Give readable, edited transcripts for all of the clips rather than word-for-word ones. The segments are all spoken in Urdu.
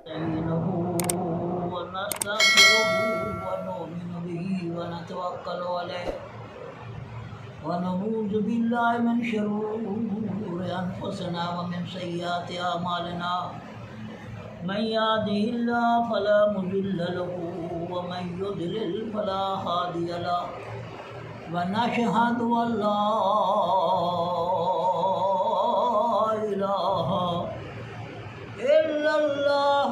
نستعينه ونستغفره ونؤمن به ونتوكل عليه ونعوذ بالله من شرور أنفسنا ومن سيئات أعمالنا من يهده الله فلا مضل له ومن يضلل فلا هادي له ونشهد أن لا إله إلا الله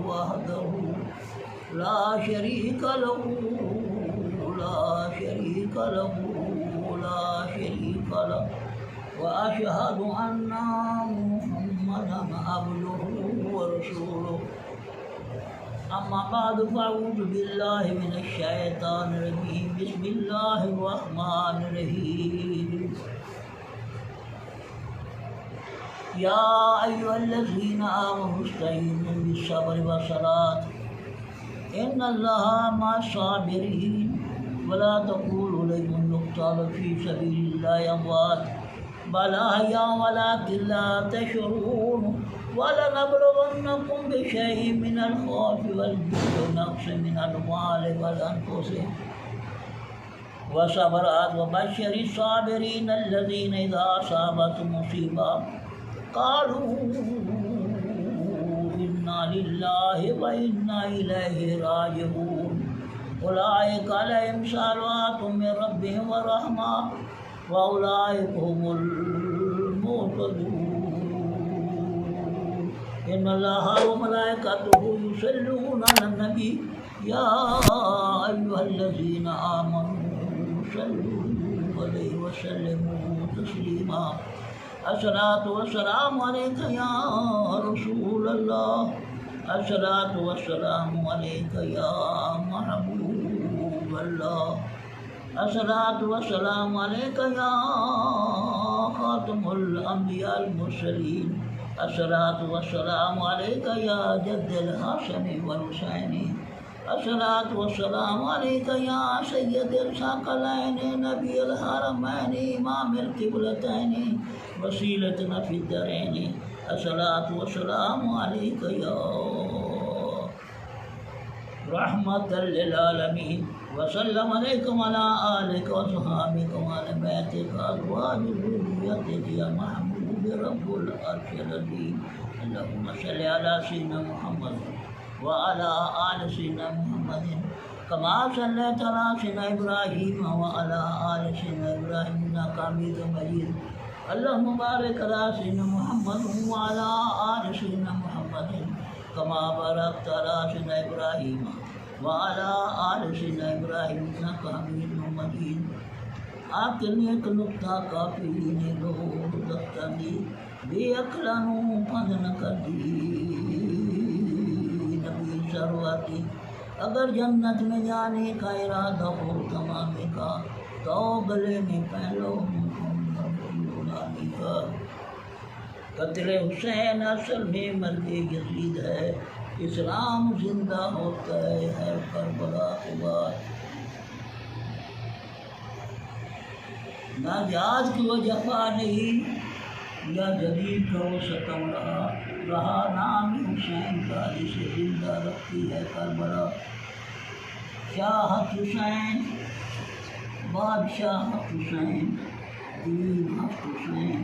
وحده لا شريك له وأشهد أن محمدا عبده ورسوله أما بعد فأعوذ بالله من الشيطان الرجيم بسم الله الرحمن الرحيم يا أيها الذين آمنوا استعينوا بالصبر والصلاة إن الله مع الصابرين ولا تقولوا لمن يقتل في سبيل الله أموات بل أحياء ولكن لا تشعرون ولنبلونكم بشيء من الخوف والجوع ونقص من الأموال والأنفس والثمرات وبشر الصابرين الذين إذا أصابتهم مصيبة قالوا إنا لله وإنا إليه راجعون أولئك عليهم صلوات من ربهم ورحمة وأولئك هم المهتدون إن الله وملائكته يصلون على النبي يا أيها الذين آمنوا صلوا عليه وسلموا تسليما الصلاة والسلام عليك يا رسول الله الصلاة والسلام عليك يا محبوب الله الصلاة والسلام عليك يا خاتم الأنبياء المرسلين الصلاة والسلام عليك يا جد الحسن والحسين الصلاة والسلام عليك يا سيد الثقلين نبي الحرمين إمام القبلتين وسيلتنا في الدارين الصلاة والسلام عليك يا رحمة للعالمين وسلم عليكم على آلك وصحابك وعلى بيتك أزواج ذريتك يا محبوب رب العرش العظيم اللهم صل على سيدنا محمد وعلى آل سيدنا محمد كما صليت على سيدنا إبراهيم وعلى آل سيدنا إبراهيم إنك حميد مجيد اللهم بارك على سيدنا محمد وعلى آل سيدنا محمد كما باركت على سيدنا إبراهيم وعلى آل سيدنا إبراهيم إنك حميد مجيد آپ کے لیے ایک نقطہ کافی نے لو دفتری بے اکلانوں پندن کر دی نبی سرواتی اگر جنت میں جانے کا ارادہ ہو تمامے کا تو گلے میں پہلو قتل حسین اصل میں مرد یزید ہے اسلام زندہ ہوتا ہے ہر کربلا کے بعد نہ جاج کی وہ جفا نہیں یا جدید کا وہ ستم رہا نام حسین کا جسے زندہ رکھتی ہے کربلا شاہت حسین بادشاہ حسین دین حق حسین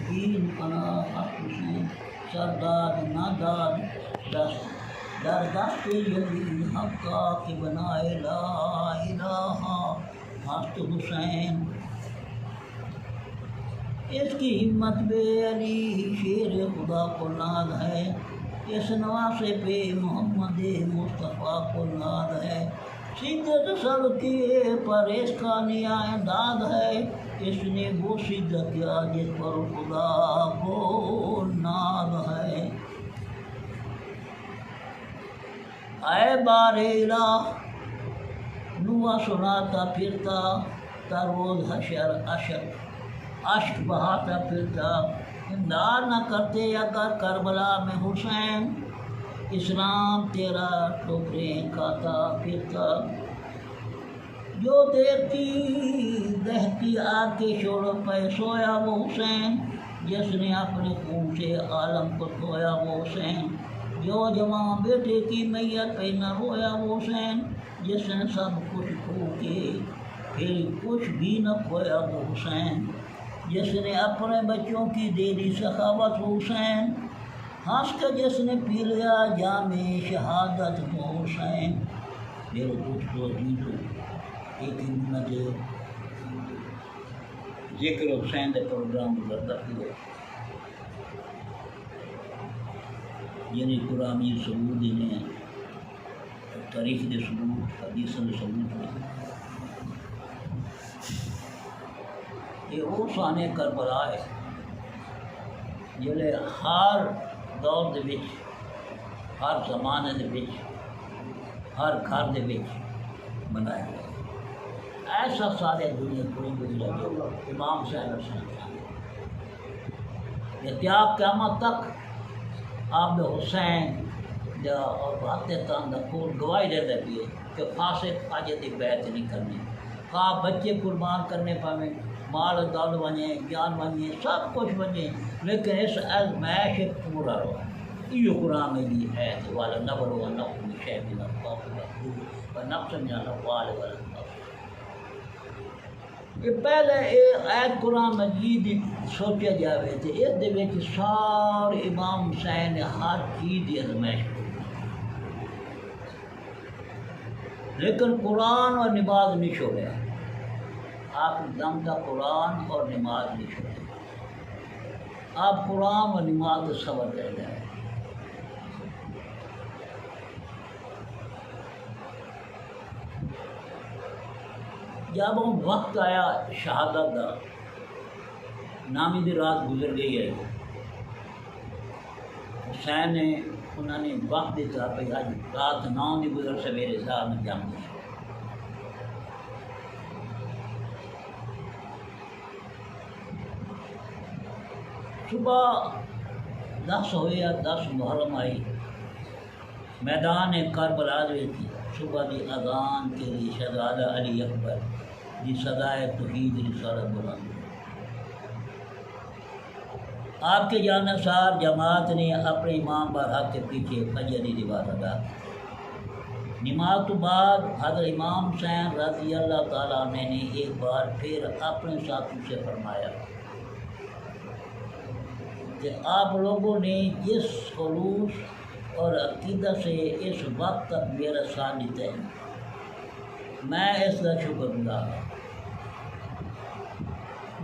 دین پناہ حق حسین سرداد ناداد دست در دست یزید حق کا کہ بنائے لا الہ ہست حسین اس کی ہمت بے علی شیر خدا کو ناد ہے اس نواسے پہ محمد مصطفیٰ کو ناد ہے شدت سب کیے پر اس کا نیا داد ہے اس نے وہ شدت کیا جس پر خدا کو ناد ہے اے بار الہ نوا سناتا پھرتا تروز حشر اشک بہاتا پھرتا امداد نہ کرتے اگر کربلا میں حسین اسلام تیرا ٹھوکریں کھاتا پھرتا جو دیکھتی دہتی آگ کے شعلوں پہ سویا وہ حسین جس نے اپنے خون سے عالم کو دھویا وہ حسین، جو جوان بیٹے کی میت پہ نہ رویا وہ حسین، جس نے سب کچھ کھو کے پھر کچھ بھی نہ کھویا وہ حسین، جس نے اپنے بچوں کی دے دی سخاوت وہ حسین، ہنس کے جس نے پی لیا جام شہادت وہ حسین۔ میرے دوستو عزیزو، ایک منٹ ذکر حسین کے پروگرام گزرتا پھر یعنی قرآن ثبوت دینے تاریخ کے ثبوت، حدیث کے ثبوت نے یہ وہ سانے کربلا ہے جلے ہر دور دے وچ، ہر زمانے دے وچ، ہر گھر دے وچ منایا گیا۔ ایسا سارے دنیا کوئی بھی نہیں لگے امام صاحب اتیاب قیامت تک آپ حسین اور پاکستان کا کول گواہی دیتے پیے کہ فاسق فاجر کی بیعت نہیں کرنی، خواب بچے قربان کرنے پاویں، مال دول بنے، جان بنے، سب کچھ بنے، لیکن اس ازمائش پورا رہو۔ یہ قرآن میں بھی ہے کہ والا نبر و نقم شیخ نقم و نقص من الوال والنقص۔ یہ پہلے یہ آیت قرآن مجید سوچا جاوے تھے، اس دے وچ سارے امام حسین نے ہر چیز کی ازمائش کی، لیکن قرآن اور نماز نہیں چھوڑا۔ آپ دم کا قرآن اور نماز نہیں چھوڑے، آپ قرآن اور نماز کا صبر کر جائیں۔ جب وہ وقت آیا شہادت کا، نامی دی رات گزر گئی ہے، حسین نے انہوں نے وقت دیتا پہ آج رات 9 دی گزر سویرے صاحب میں جم گئی۔ صبح 10 ہوئے یا 10 محرم آئی، میدان کربلا دے تھی، صبح کی اذان کے لیے شہزادہ علی اکبر کی صدائے توحید رسالت بلند۔ آپ کے جانثار جماعت نے اپنے امام برحق کے پیچھے فجر کی نماز ادا کی۔ نماز تو بعد حضرت امام حسین رضی اللہ تعالیٰ عنہ نے ایک بار پھر اپنے ساتھیوں سے فرمایا کہ آپ لوگوں نے جس خلوص اور عقیدہ سے اس وقت تک میرا ساتھ دیتا ہے، میں اس کا شکر گزار ہوں،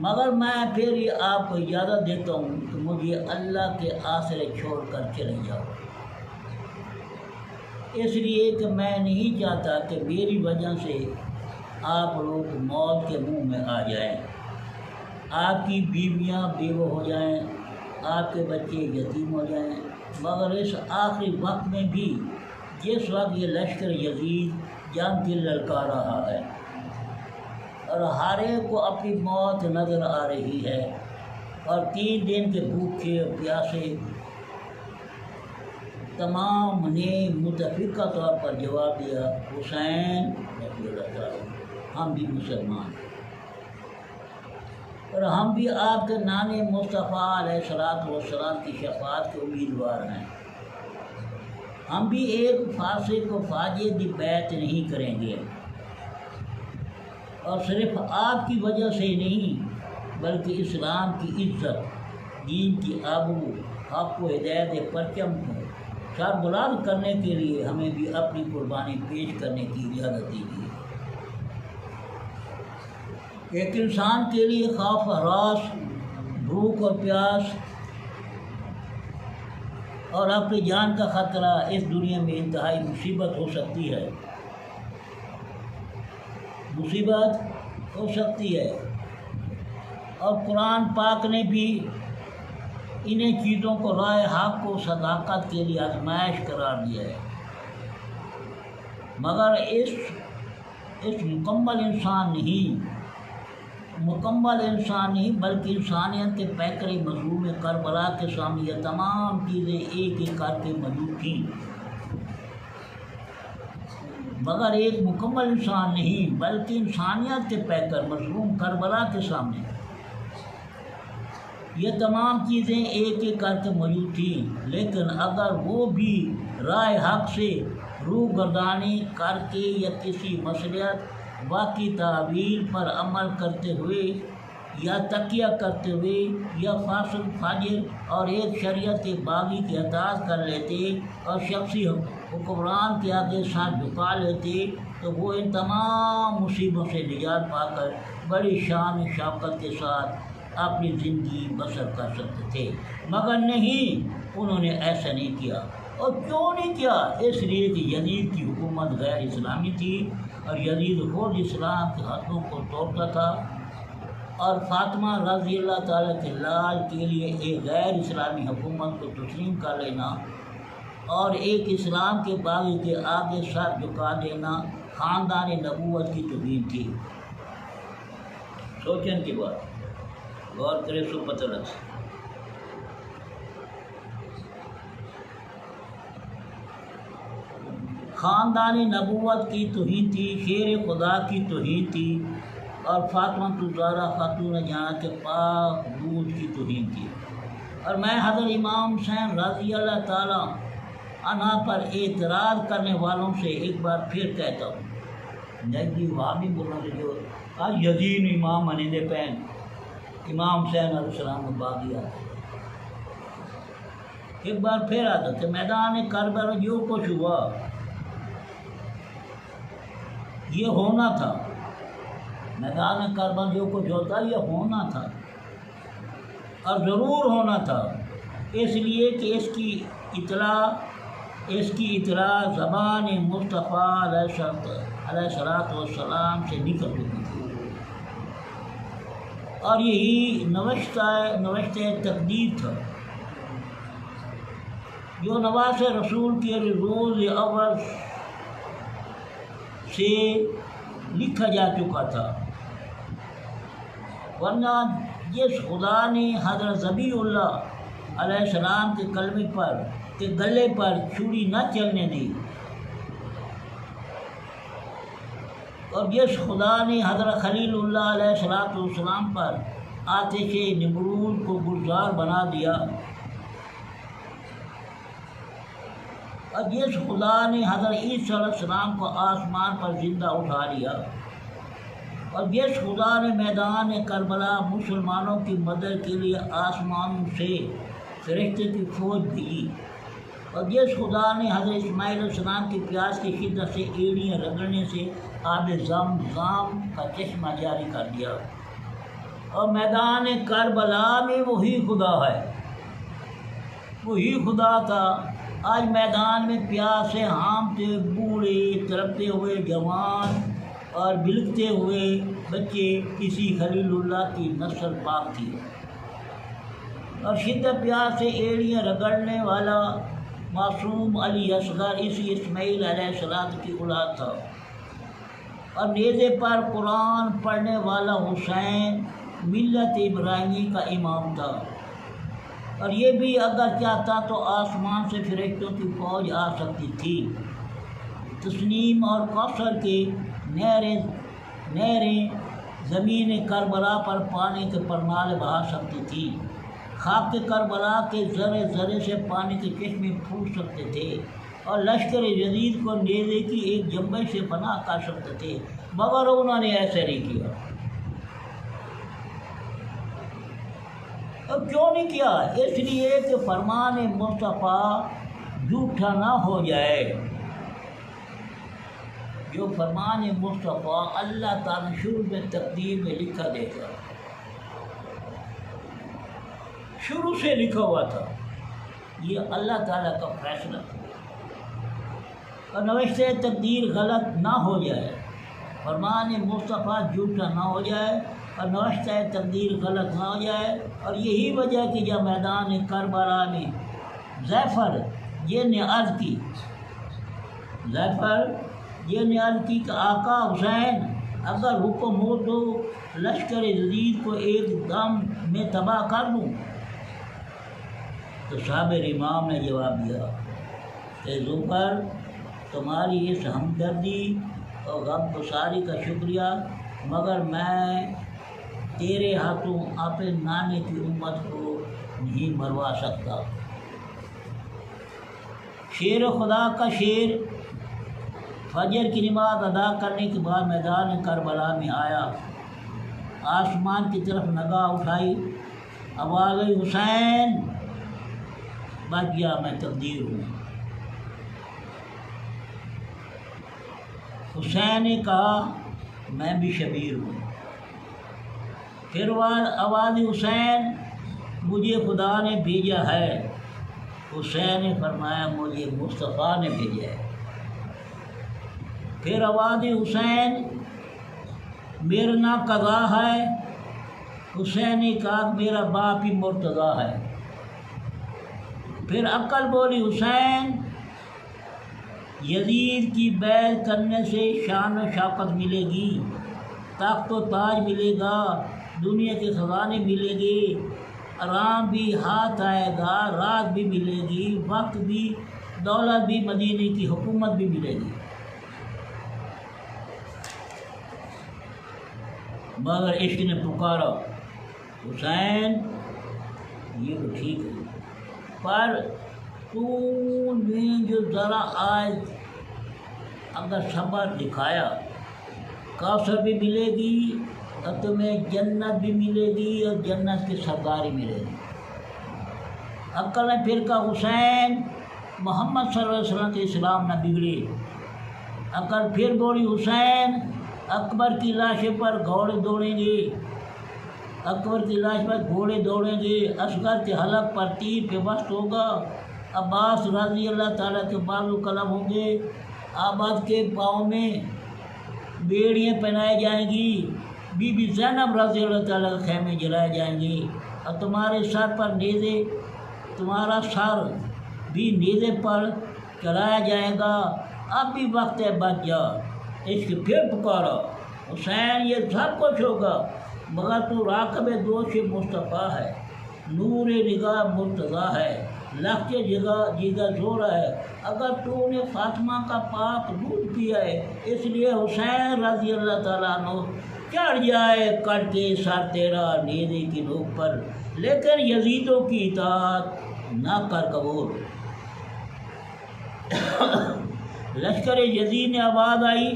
مگر میں پھر یہ آپ کو اجازت دیتا ہوں کہ مجھے اللہ کے آسرے چھوڑ کر چلے جاؤ، اس لیے کہ میں نہیں چاہتا کہ میری وجہ سے آپ لوگ موت کے منہ میں آ جائیں، آپ کی بیویاں بیوہ ہو جائیں، آپ کے بچے یتیم ہو جائیں۔ مگر اس آخری وقت میں بھی جس وقت یہ لشکر یزید جنگ کی للکار رہا ہے اور ہر ایک کو اپنی موت نظر آ رہی ہے اور 3 دن کے بھوکے اور پیاسے، تمام نے متفقہ طور پر جواب دیا، حسین رضی اللہ تعالیٰ ہم بھی مسلمان ہیں اور ہم بھی آپ کے نانے مصطفیٰ علیہ السلام کی شفاعت کے امیدوار ہیں، ہم بھی ایک فاسق و فاجر کی بیعت نہیں کریں گے، اور صرف آپ کی وجہ سے نہیں بلکہ اسلام کی عزت، دین کی آبرو، حق و ہدایت پرچم کو سر بلند کرنے کے لیے ہمیں بھی اپنی قربانی پیش کرنے کی اجازت دیجیے۔ ایک انسان کے لیے خوف ہراس، بھوک اور پیاس اور اپنی جان کا خطرہ اس دنیا میں انتہائی مصیبت ہو سکتی ہے، مصیبت ہو سکتی ہے، اور قرآن پاک نے بھی انہیں چیزوں کو راہ حق کو صداقت کے لیے آزمائش قرار دیا ہے، مگر اس مکمل انسان نہیں بلکہ انسانیت کے پیکر مظلوم کربلا کے سامنے یہ تمام چیزیں ایک ایک کر کے موجود تھیں، مگر ایک مکمل انسان نہیں بلکہ انسانیت کے پیکر مظلوم کربلا کے سامنے یہ تمام چیزیں ایک ایک کر کے موجود تھیں، لیکن اگر وہ بھی رائے حق سے روگردانی کر کے یا کسی مصلحت واقعی تعویل پر عمل کرتے ہوئے یا تکیہ کرتے ہوئے یا فاسق فاجر اور ایک شریعت کے باغی کی اطاعت کر لیتے اور شخصی حکمران کے آگے ساتھ جھکا لیتے تو وہ ان تمام مصیبتوں سے نجات پا کر بڑی شان شوکت کے ساتھ اپنی زندگی بسر کر سکتے تھے، مگر نہیں، انہوں نے ایسا نہیں کیا۔ اور کیوں نہیں کیا؟ اس لیے کہ یزید کی حکومت غیر اسلامی تھی اور یزید خود اسلام کے حدوں کو توڑتا تھا، اور فاطمہ رضی اللہ تعالیٰ کے لال کے لیے ایک غیر اسلامی حکومت کو تسلیم کر لینا اور ایک اسلام کے باغی کے آگے سر جھکا دینا خاندان نبوت کی توہین تھی۔ سوچنے کی بات، غور کرے سو پتہ لگ سکے۔ خاندان نبوت کی توہین تھی، شیر خدا کی توہین تھی، اور فاطمہ الزہرا خاتون جہاں کے پاک دودھ کی توہین تھی۔ اور میں حضرت امام حسین رضی اللہ تعالیٰ عنہ پر اعتراض کرنے والوں سے ایک بار پھر کہتا ہوں، نجدی وہابی بولوں سے جو آج یزید امام منیدے پین امام حسین علیہ السلام کو باغی آتے، ایک بار پھر آتا کہ میدان کربلا جو کچھ ہوا یہ ہونا تھا، میدان کربلا جو کچھ ہوتا یہ ہونا تھا اور ضرور ہونا تھا، اس لیے کہ اس کی اطلاع زبان مصطفیٰ علیہ الصلوۃ والسلام سے نکل چکی تھی، اور یہی نوشتہ تقدیر تھا جو نواز رسول کے روز اول سے لکھا جا چکا تھا، ورنہ جس خدا نے حضرت ذبیح اللہ علیہ السلام کے کلمے پر کے گلے پر چھری نہ چلنے دی، اور جس خدا نے حضرت خلیل اللہ علیہ السلام پر آتش نمرود کو گلزار بنا دیا، اور جس خدا نے حضرت عیسیٰ علیہ السلام کو آسمان پر زندہ اٹھا لیا، اور جس خدا نے میدان کربلا مسلمانوں کی مدد کے لیے آسمان سے فرشتے کی فوج بھیجی، اور جس خدا نے حضرت اسماعیل علیہ السلام کی پیاس کی شدت سے ایڑیاں رگڑنے سے آب زمزم کا چشمہ جاری کر دیا، اور میدان کربلا میں وہی خدا ہے، وہی خدا تھا، آج میدان میں پیاس سے ہامتے بوڑھے، تڑپتے ہوئے جوان اور بلکتے ہوئے بچے کسی خلیل اللہ کی نسل پاک تھی، اور شدت پیاس سے ایڑیاں رگڑنے والا معصوم علی اصغر اسی اسماعیل علیہ السلام کی اولاد تھا، اور نیزے پر قرآن پڑھنے والا حسین ملت ابراہیمی کا امام تھا، اور یہ بھی اگر چاہتا تو آسمان سے فرشتوں کی فوج آ سکتی تھی، تسنیم اور کوثر کے نہریں زمین کربلا پر پانی کے پرنالے بہا سکتی تھی، خاک کربلا کے ذرے ذرے سے پانی کے چشمے پھوٹ سکتے تھے، اور لشکر یزید کو نیزے کی ایک جنبے سے پناہ کر سکتے تھے، مگر انہوں نے ایسا نہیں کیا۔ اب کیوں نہیں کیا؟ اس لیے کہ فرمان مصطفیٰ جھوٹا نہ ہو جائے۔ جو فرمان مصطفیٰ اللہ تعالیٰ شروع میں تقدیر میں لکھا دے گا، شروع سے لکھا ہوا تھا، یہ اللہ تعالیٰ کا فیصلہ تھا، اور نوشتہ تقدیر غلط نہ ہو جائے، فرمان مصطفیٰ جھوٹا نہ ہو جائے اور نوشتہ تقدیر غلط نہ ہو جائے، اور یہی وجہ کہ جب میدان کربلا میں زیفر یہ نے عرض کی کہ آقا حسین اگر حکم ہو تو لشکر یزید کو ایک دم میں تباہ کر دوں، تو صابر امام نے جواب دیا کہ ظفر، تمہاری اس ہمدردی اور غم گساری کا شکریہ، مگر میں تیرے ہاتھوں اپنے نانے کی امت کو نہیں مروا سکتا۔ شیر خدا کا شیر فجر کی نماز ادا کرنے کے بعد میدان کربلا میں آیا، آسمان کی طرف نگاہ اٹھائی، آواز آئی حسین، بچ گیا میں تقدیر ہوں۔ حسین نے کہا میں بھی شبیر ہوں۔ پھر آواز حسین مجھے خدا نے بھیجا ہے۔ حسین نے فرمایا مجھے مصطفیٰ نے بھیجا ہے۔ پھر آواز حسین میرا نام قضا ہے۔ حسین نے کہا میرا باپ ہی مرتضیٰ ہے۔ پھر عقل بولی حسین یزید کی بیعت کرنے سے شان و شوکت ملے گی، تخت و تاج ملے گا، دنیا کے خزانے ملے گے، آرام بھی ہاتھ آئے گا، رات بھی ملے گی، وقت بھی، دولت بھی، مدینے کی حکومت بھی ملے گی، مگر عشق نے پکارا حسین یہ تو ٹھیک ہے، پر تو نے جو ذرا آج اگر صبر دکھایا، کوثر بھی ملے گی اور تمہیں جنت بھی ملے گی اور جنت کی سرداری ملے گی۔ عقل نے پھر کہا حسین محمد صلی اللہ علیہ وسلم کے اسلام نہ بگڑے۔ عقل پھر بولی حسین اکبر کی لاش پر گھوڑے دوڑیں گے، اکبر کی لاش پر گھوڑے دوڑیں گے، اصغر کے حلق پر تیر پیوست ہوگا، عباس رضی اللہ تعالیٰ کے بازو قلم ہوں گے، آباد کے پاؤں میں بیڑیاں پہنائی جائیں گی، بی بی زینب رضی اللہ تعالیٰ کے خیمے جلائے جائیں گے، اور تمہارے سر پر نیزے، تمہارا سر بھی نیزے پر چلایا جائے گا، اب بھی وقت ہے بچ جا۔ اس کے پھر پکارا حسین یہ سب کچھ ہوگا مگر تو راکب دوش مصطفیٰ ہے، نور نگاہ مرتضیٰ ہے، لخت جگر زورا ہے، اگر تو نے فاطمہ کا پاک دودھ پیا ہے اس لیے حسین رضی اللہ تعالیٰ عنہ چڑھ جائے کٹ کے سر تیرا نیزے کی نوک پر، لیکن یزیدوں کی اطاعت نہ کر قبول۔ لشکر یزید نے آواز آئی،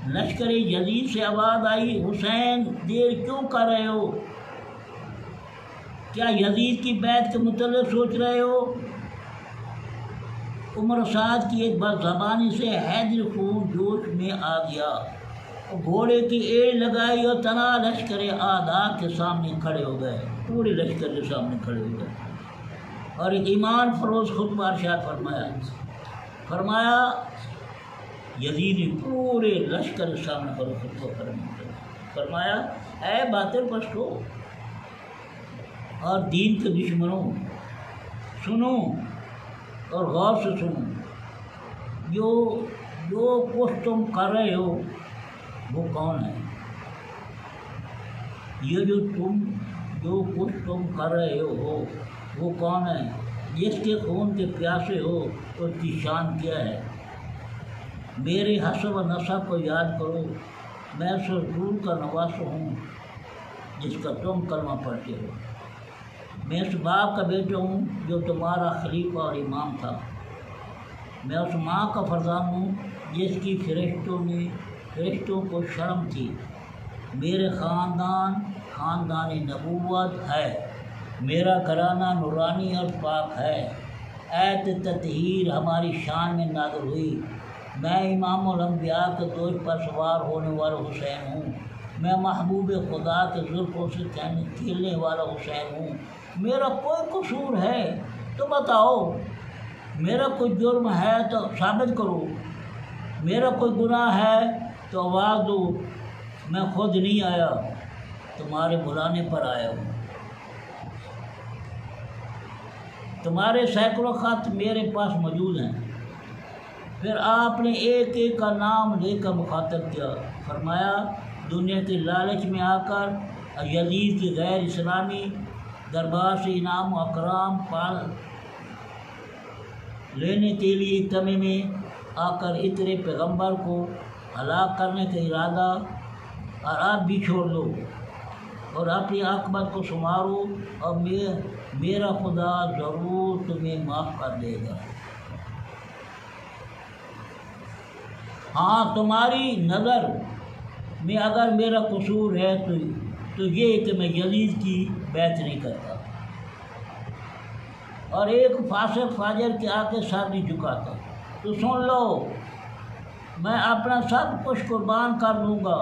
لشکر یزید سے آواز آئی حسین دیر کیوں کر رہے ہو؟ کیا یزید کی بیعت کے متعلق سوچ رہے ہو؟ عمر سعد کی ایک بات زبانی سے حیدر خون جوش میں آ گیا، گھوڑے کی ایڑ لگائی اور تنا لشکر آدھا کے سامنے کھڑے ہو گئے، پورے لشکر کے سامنے کھڑے ہو گئے، اور ایک ایمان فروز خطبہ ارشاد فرمایا یزید نے پورے لشکر کے سامنے خطبہ فرمایا اے باطل پرستو اور دین کے دشمنوں، سنو اور غور سے سنو، جو کچھ تم کر رہے ہو وہ کون ہے؟ یہ جو کچھ تم کر رہے ہو وہ کون ہے؟ جس کے خون کے پیاسے ہو اس کی شان کیا ہے؟ میرے حسب و نسب کو یاد کرو، میں اس رسول کا نواسہ ہوں جس کا تم کلمہ پڑھتے ہو، میں اس باپ کا بیٹا ہوں جو تمہارا خلیفہ اور امام تھا، میں اس ماں کا فرزند ہوں جس کی فرشتوں کو شرم تھی، میرے خاندان نبوت ہے، میرا گھرانہ نورانی اور پاک ہے، ایت تطہیر ہماری شان میں نازل ہوئی، میں امام الانبیاء کے دوش پر سوار ہونے والا حسین ہوں، میں محبوب خدا کے زلفوں سے کھیلنے والا حسین ہوں، میرا کوئی قصور ہے تو بتاؤ، میرا کوئی جرم ہے تو ثابت کرو، میرا کوئی گناہ ہے تو آواز دو، میں خود نہیں آیا، تمہارے بلانے پر آیا ہوں، تمہارے سینکڑوں خط میرے پاس موجود ہیں۔ پھر آپ نے ایک ایک کا نام لے کر مخاطب کیا، فرمایا دنیا کے لالچ میں آ کر یزید کی غیر اسلامی دربار سے انعام و اکرام پال لینے کے لیے تمے میں آ کر اترے پیغمبر کو ہلاک کرنے کا ارادہ، اور آپ بھی چھوڑ دو، اور اپنی عاقبت کو سنوارو، اور میرا خدا ضرور تمہیں معاف کر دے گا۔ ہاں تمہاری نظر میں اگر میرا قصور ہے تو یہ کہ میں یزید کی بیعت نہیں کرتا اور ایک فاسق فاجر کے آگے سر نہیں جھکاتا، تو سن لو میں اپنا سب کچھ قربان کر لوں گا،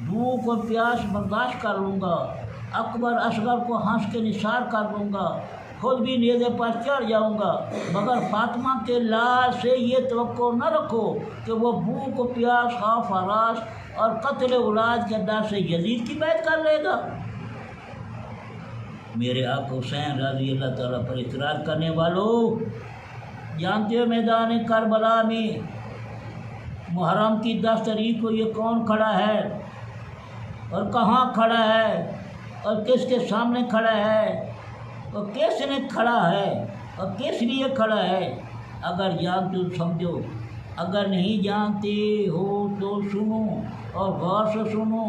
بھوک اور پیاس برداشت کر لوں گا، اکبر اصغر کو ہنس کے نثار کر لوں گا، خود بھی نیزے پر چڑھ جاؤں گا، مگر فاطمہ کے لال سے یہ توقع نہ رکھو کہ وہ بھوک و پیاس، خوف ہراس اور قتل اولاد کے ڈر سے یزید کی بیعت کر لے گا۔ میرے آقا حسین رضی اللہ تعالیٰ پر اعتراض کرنے والوں، جانتے ہو میدان کربلا میں محرم کی 10 تاریخ کو یہ کون کھڑا ہے اور کہاں کھڑا ہے اور کس کے سامنے کھڑا ہے اور کس نے کھڑا ہے اور کس لیے کھڑا ہے؟ اگر جانتے ہو سمجھو، اگر نہیں جانتے ہو تو سنو اور غور سے سنو،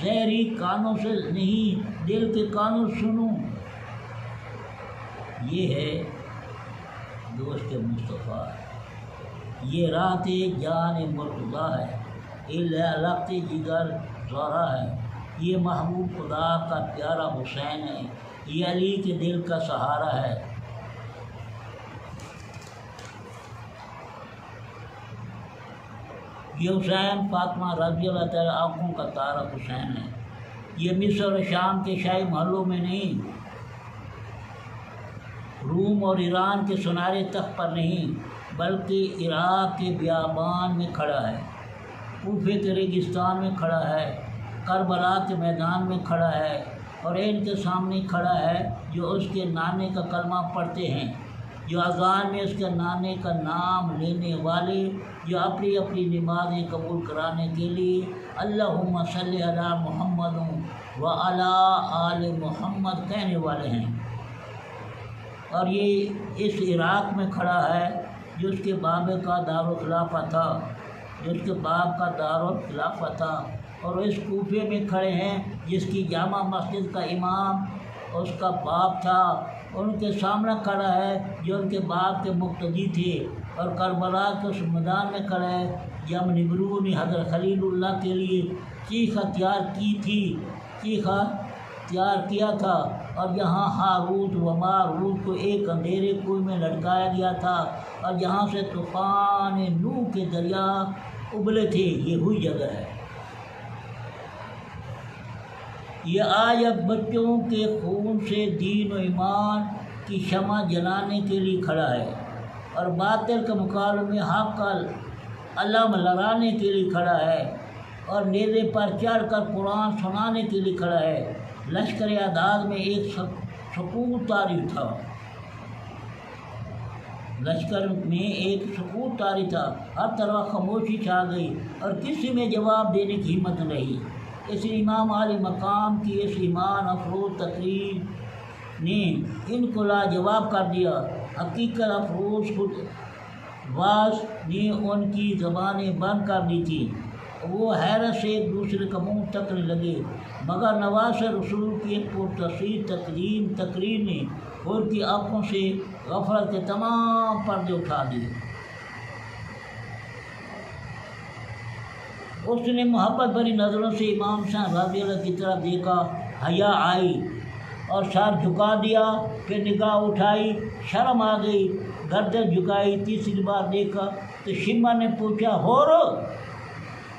ظاہری کانوں سے نہیں دل کے کانوں سے سنو۔ یہ ہے دوست مصطفیٰ، یہ رات جان مرتضیٰ ہے، لخت جگر زہرا ہے، یہ محبوب خدا کا پیارا حسین ہے، یہ علی کے دل کا سہارا ہے۔ یہ حسین فاطمہ رضی اللہ تعالیٰ آنکھوں کا تارا حسین ہے، یہ مصر اور شام کے شاہی محلوں میں نہیں، روم اور ایران کے سنہرے تخت پر نہیں، بلکہ عراق کے بیابان میں کھڑا ہے، کوفے کے ریگستان میں کھڑا ہے، کربلا کے میدان میں کھڑا ہے، اور ان کے سامنے کھڑا ہے جو اس کے نانے کا کلمہ پڑھتے ہیں، جو اذان میں اس کے نانے کا نام لینے والے، جو اپنی اپنی نمازیں قبول کرانے کے لیے اللہم صلی علی محمد وعلی آل محمد کہنے والے ہیں۔ اور یہ اس عراق میں کھڑا ہے جو اس کے باب کا دارالخلافہ تھا، جو اس کے باب کا دارالخلافہ تھا، اور اس کوفے میں کھڑے ہیں جس کی جامع مسجد کا امام اس کا باپ تھا، ان کے سامنے کھڑا ہے جو ان کے باپ کے مقتدی تھے، اور کربلا کے اس میدان میں کھڑا ہے جب نمرود نے حضرت خلیل اللہ کے لیے چیخا تیار کیا تھا، اور یہاں ہاروت و ماروت کو ایک اندھیرے کنویں میں لٹکایا گیا تھا، اور جہاں سے طوفان نوح کے دریا ابلے تھے، یہ ہوئی جگہ ہے۔ یہ آج اب بچوں کے خون سے دین و ایمان کی شمع جلانے کے لیے کھڑا ہے، اور باطل کے مقابلے میں حق کا علم لہرانے کے لیے کھڑا ہے، اور نیزے پر چڑھ کر قرآن سنانے کے لیے کھڑا ہے۔ لشکر اعداد میں ایک سکوت طاری تھا، لشکر میں ایک سکوت طاری تھا، ہر طرف خاموشی چھا گئی اور کسی میں جواب دینے کی ہمت نہ رہی۔ اس امام عالی مقام کی اس ایمان افروز تقریر نے ان کو لاجواب کر دیا۔ حقیقت افروز خود واز نے ان کی زبانیں بند کر دی تھی، وہ حیرت سے ایک دوسرے کا منہ تکنے لگے، مگر نواز رسول کی ایک پرتاثیر تقریر نے ان کی آنکھوں سے غفلت کے تمام پردے اٹھا دیے۔ اس نے محبت بھری نظروں سے امام حسین رضی اللہ کی طرف دیکھا، حیا آئی اور سر جھکا دیا، پھر نگاہ اٹھائی، شرم آ گئی، گردن جھکائی، تیسری بار دیکھا تو شمع نے پوچھا، ہور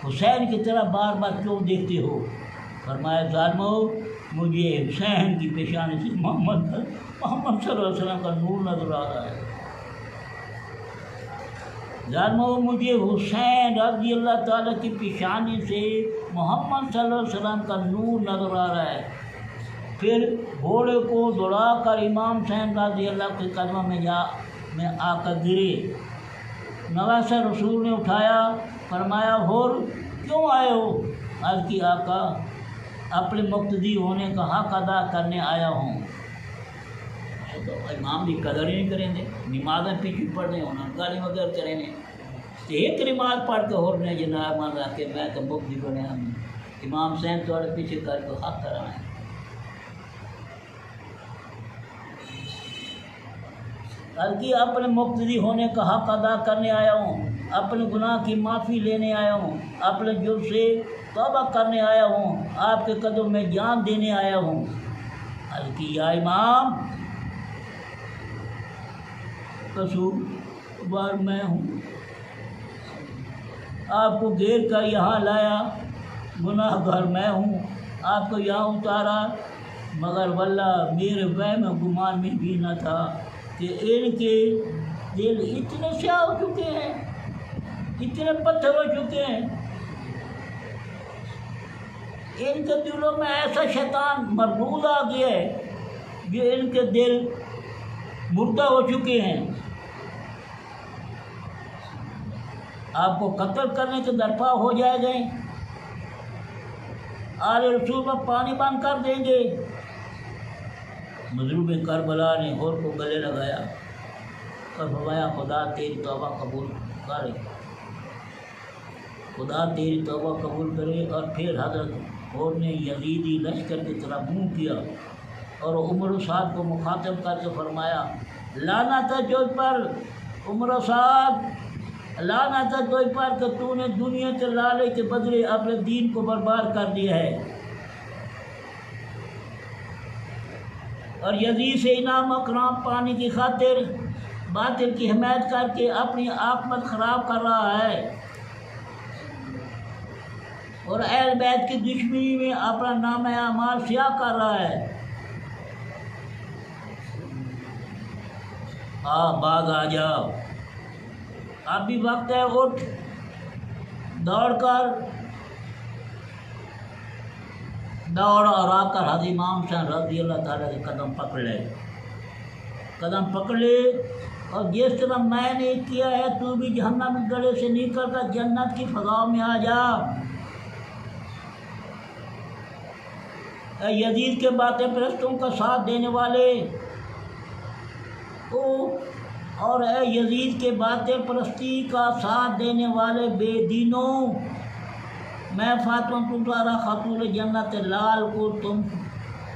حسین کی طرف بار بار کیوں دیکھتے ہو؟ فرمایا، ظالمو مجھے حسین کی پیشانی سے محمد صلی اللہ علیہ وسلم کا نور نظر آ رہا ہے۔ ظالمو مجھے حسین رضی اللہ تعالیٰ کی پیشانی سے محمد صلی اللہ علیہ وسلم کا نور نظر آ رہا ہے۔ پھر گھوڑے کو دوڑا کر امام حسین رضی اللہ کے قدموں میں آ کر گرے۔ نواسہ رسول نے اٹھایا، فرمایا، ہور کیوں آئے ہو؟ عرض کی، آقا اپنے مقتدی ہونے کا حق ادا کرنے آیا ہوں۔ امام کی قدر ہی نہیں کریں گے، نمازیں پیچھے پڑھ رہے ہونا گالی وغیرہ کریں گے، ایک نماز پڑھ کے ہو رہے جناب مان رکھ کے میں تو مقتدی بنے ہم امام حسین تھوڑے پیچھے کر کے حق کرانا ہے۔ بلکہ اپنے مقتدی ہونے کا حق ادا کرنے آیا ہوں، اپنے گناہ کی معافی لینے آیا ہوں، اپنے جرم سے توبہ کرنے آیا ہوں، آپ کے قدم میں جان دینے آیا ہوں۔ بلکہ یا امام قصوروار میں ہوں، آپ کو گھیر کر یہاں لایا، گناہ گار میں ہوں، آپ کو یہاں اتارا، مگر واللہ میرے وہم و گمان میں بھی نہ تھا کہ ان کے دل اتنے سیاہ ہو چکے ہیں، اتنے پتھر ہو چکے ہیں، ان کے دلوں میں ایسا شیطان مربوط آ گیا ہے جو ان کے دل مردہ ہو چکے ہیں۔ آپ کو قتل کرنے کے درپا ہو جائے گئے، آل رسول پر پانی بند کر دیں گے۔ مظلوم کربلا نے ہور کو گلے لگایا اور فرمایا خدا تیری توبہ قبول کرے، خدا تیری توبہ قبول کرے۔ اور پھر حضرت ہور نے یزیدی لشکر کی طرف منہ کیا اور عمر و سعد کو مخاطب کر کے فرمایا لعنت ہے تجھ پر عمر و سعد، لعنت ہے تجھ پر کہ تو نے دنیا کے لالے کے بدلے اپنے دین کو برباد کر دیا ہے، اور یزید سے انعام و اکرام پانے کی خاطر باطل کی حمایت کر کے اپنی عاقبت خراب کر رہا ہے، اور اہل بیت کی دشمنی میں اپنا نام اعمال سیاہ کر رہا ہے۔ باغ آ جاؤ، اب بھی وقت ہے، اٹھ دوڑ اور آ کر حضرت امام حسین رضی اللہ تعالیٰ کے قدم پکڑ لے، اور جس طرح میں نے کیا ہے تو بھی جہنم کے گڑھے سے نکل کر جنت کی فضاؤں میں آ جا۔ اے یزید کے باطل پرستوں کا ساتھ دینے والے، اور اے یزید کے باطل پرستی کا ساتھ دینے والے بے دینوں، میں فاطمہ زہرا خاتون جنت لال کو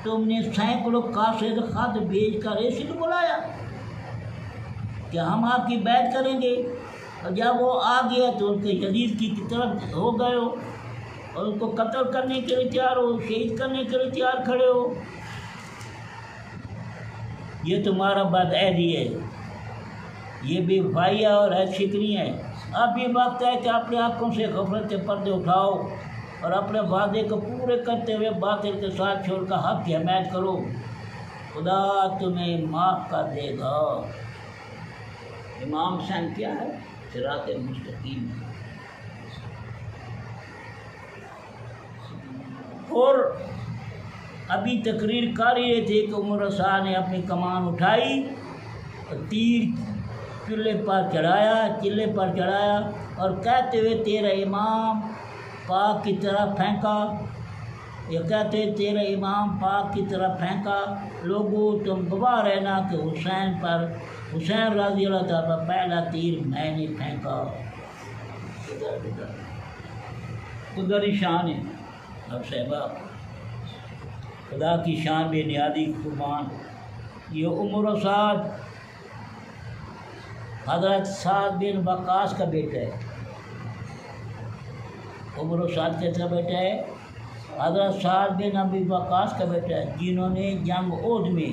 تم نے سینکڑوں قاصد خط بھیج کر اس لیے بلایا کہ ہم آپ کی بیعت کریں گے، اور جب وہ آ گیا تو ان کے یزید کی طرف ہو گئے ہو اور ان کو قتل کرنے کے لیے تیار ہو، شہید کرنے کے لیے تیار کھڑے ہو۔ یہ تمہارا بدعہدی ہے، یہ بے وفائی اور عہد شکنی ہے۔ اب بھی وقت ہے کہ اپنے آنکھوں سے غفلت کے پردے اٹھاؤ اور اپنے وعدے کو پورے کرتے ہوئے باطل کے ساتھ چھوڑ کر حق کی حمایت کرو، خدا تمہیں معاف کر دے گا۔ امام حسین کیا ہے؟ صراط مستقیم۔ اور ابھی تقریر کر ہی رہے تھے کہ عمر سعد نے اپنی کمان اٹھائی اور تیر چلے پر چڑھایا اور کہتے ہوئے تیرا امام پاک کی طرف پھینکا، یہ کہتے ہوئے تیرا امام پاک کی طرف پھینکا، لوگوں تم گواہ رہنا کہ حسین رضی اللہ تعالیٰ پر پہلا تیر میں نے پھینکا۔ قدرتی شان ہے اب صاحبہ، خدا کی شان بے نیازی قربان۔ یہ عمر و سعد حضرت سعد بن وقاص کا بیٹا ہے، عمر و سعد کیسا بیٹا ہے؟ حضرت سعد بن ابی وقاص کا بیٹا ہے، جنہوں نے جنگ احد میں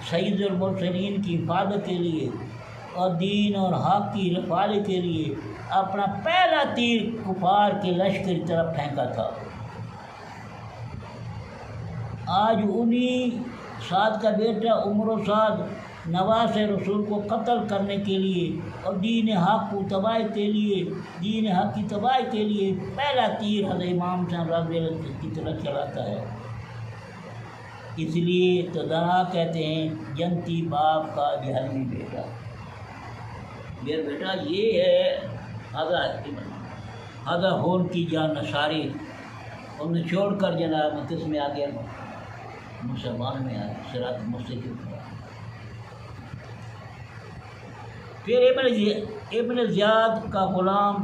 سید المرسلین کی حفاظت کے لیے اور دین اور حق کی رفائی کے لیے اپنا پہلا تیر کفار کے لشکر کی طرف پھینکا تھا۔ آج انہی سعد کا بیٹا عمر و سعد نواز رسول کو قتل کرنے کے لیے اور دین حق کو تباہی کے لیے، دین حق کی تباہی کے لیے پہلا تیر حضرت امام حسین رضی اللہ عنہ کی طرف چلاتا ہے۔ اس لیے تو دانا کہتے ہیں جنتی باپ کا جہنمی بیٹا۔ میرا بیٹا یہ ہے حضرت ہون کی جان نثاری، انہیں چھوڑ کر جناب کس میں آ گیا؟ مسلمان میں آیا، صراط مستقیم۔ پھر ابن زیاد کا غلام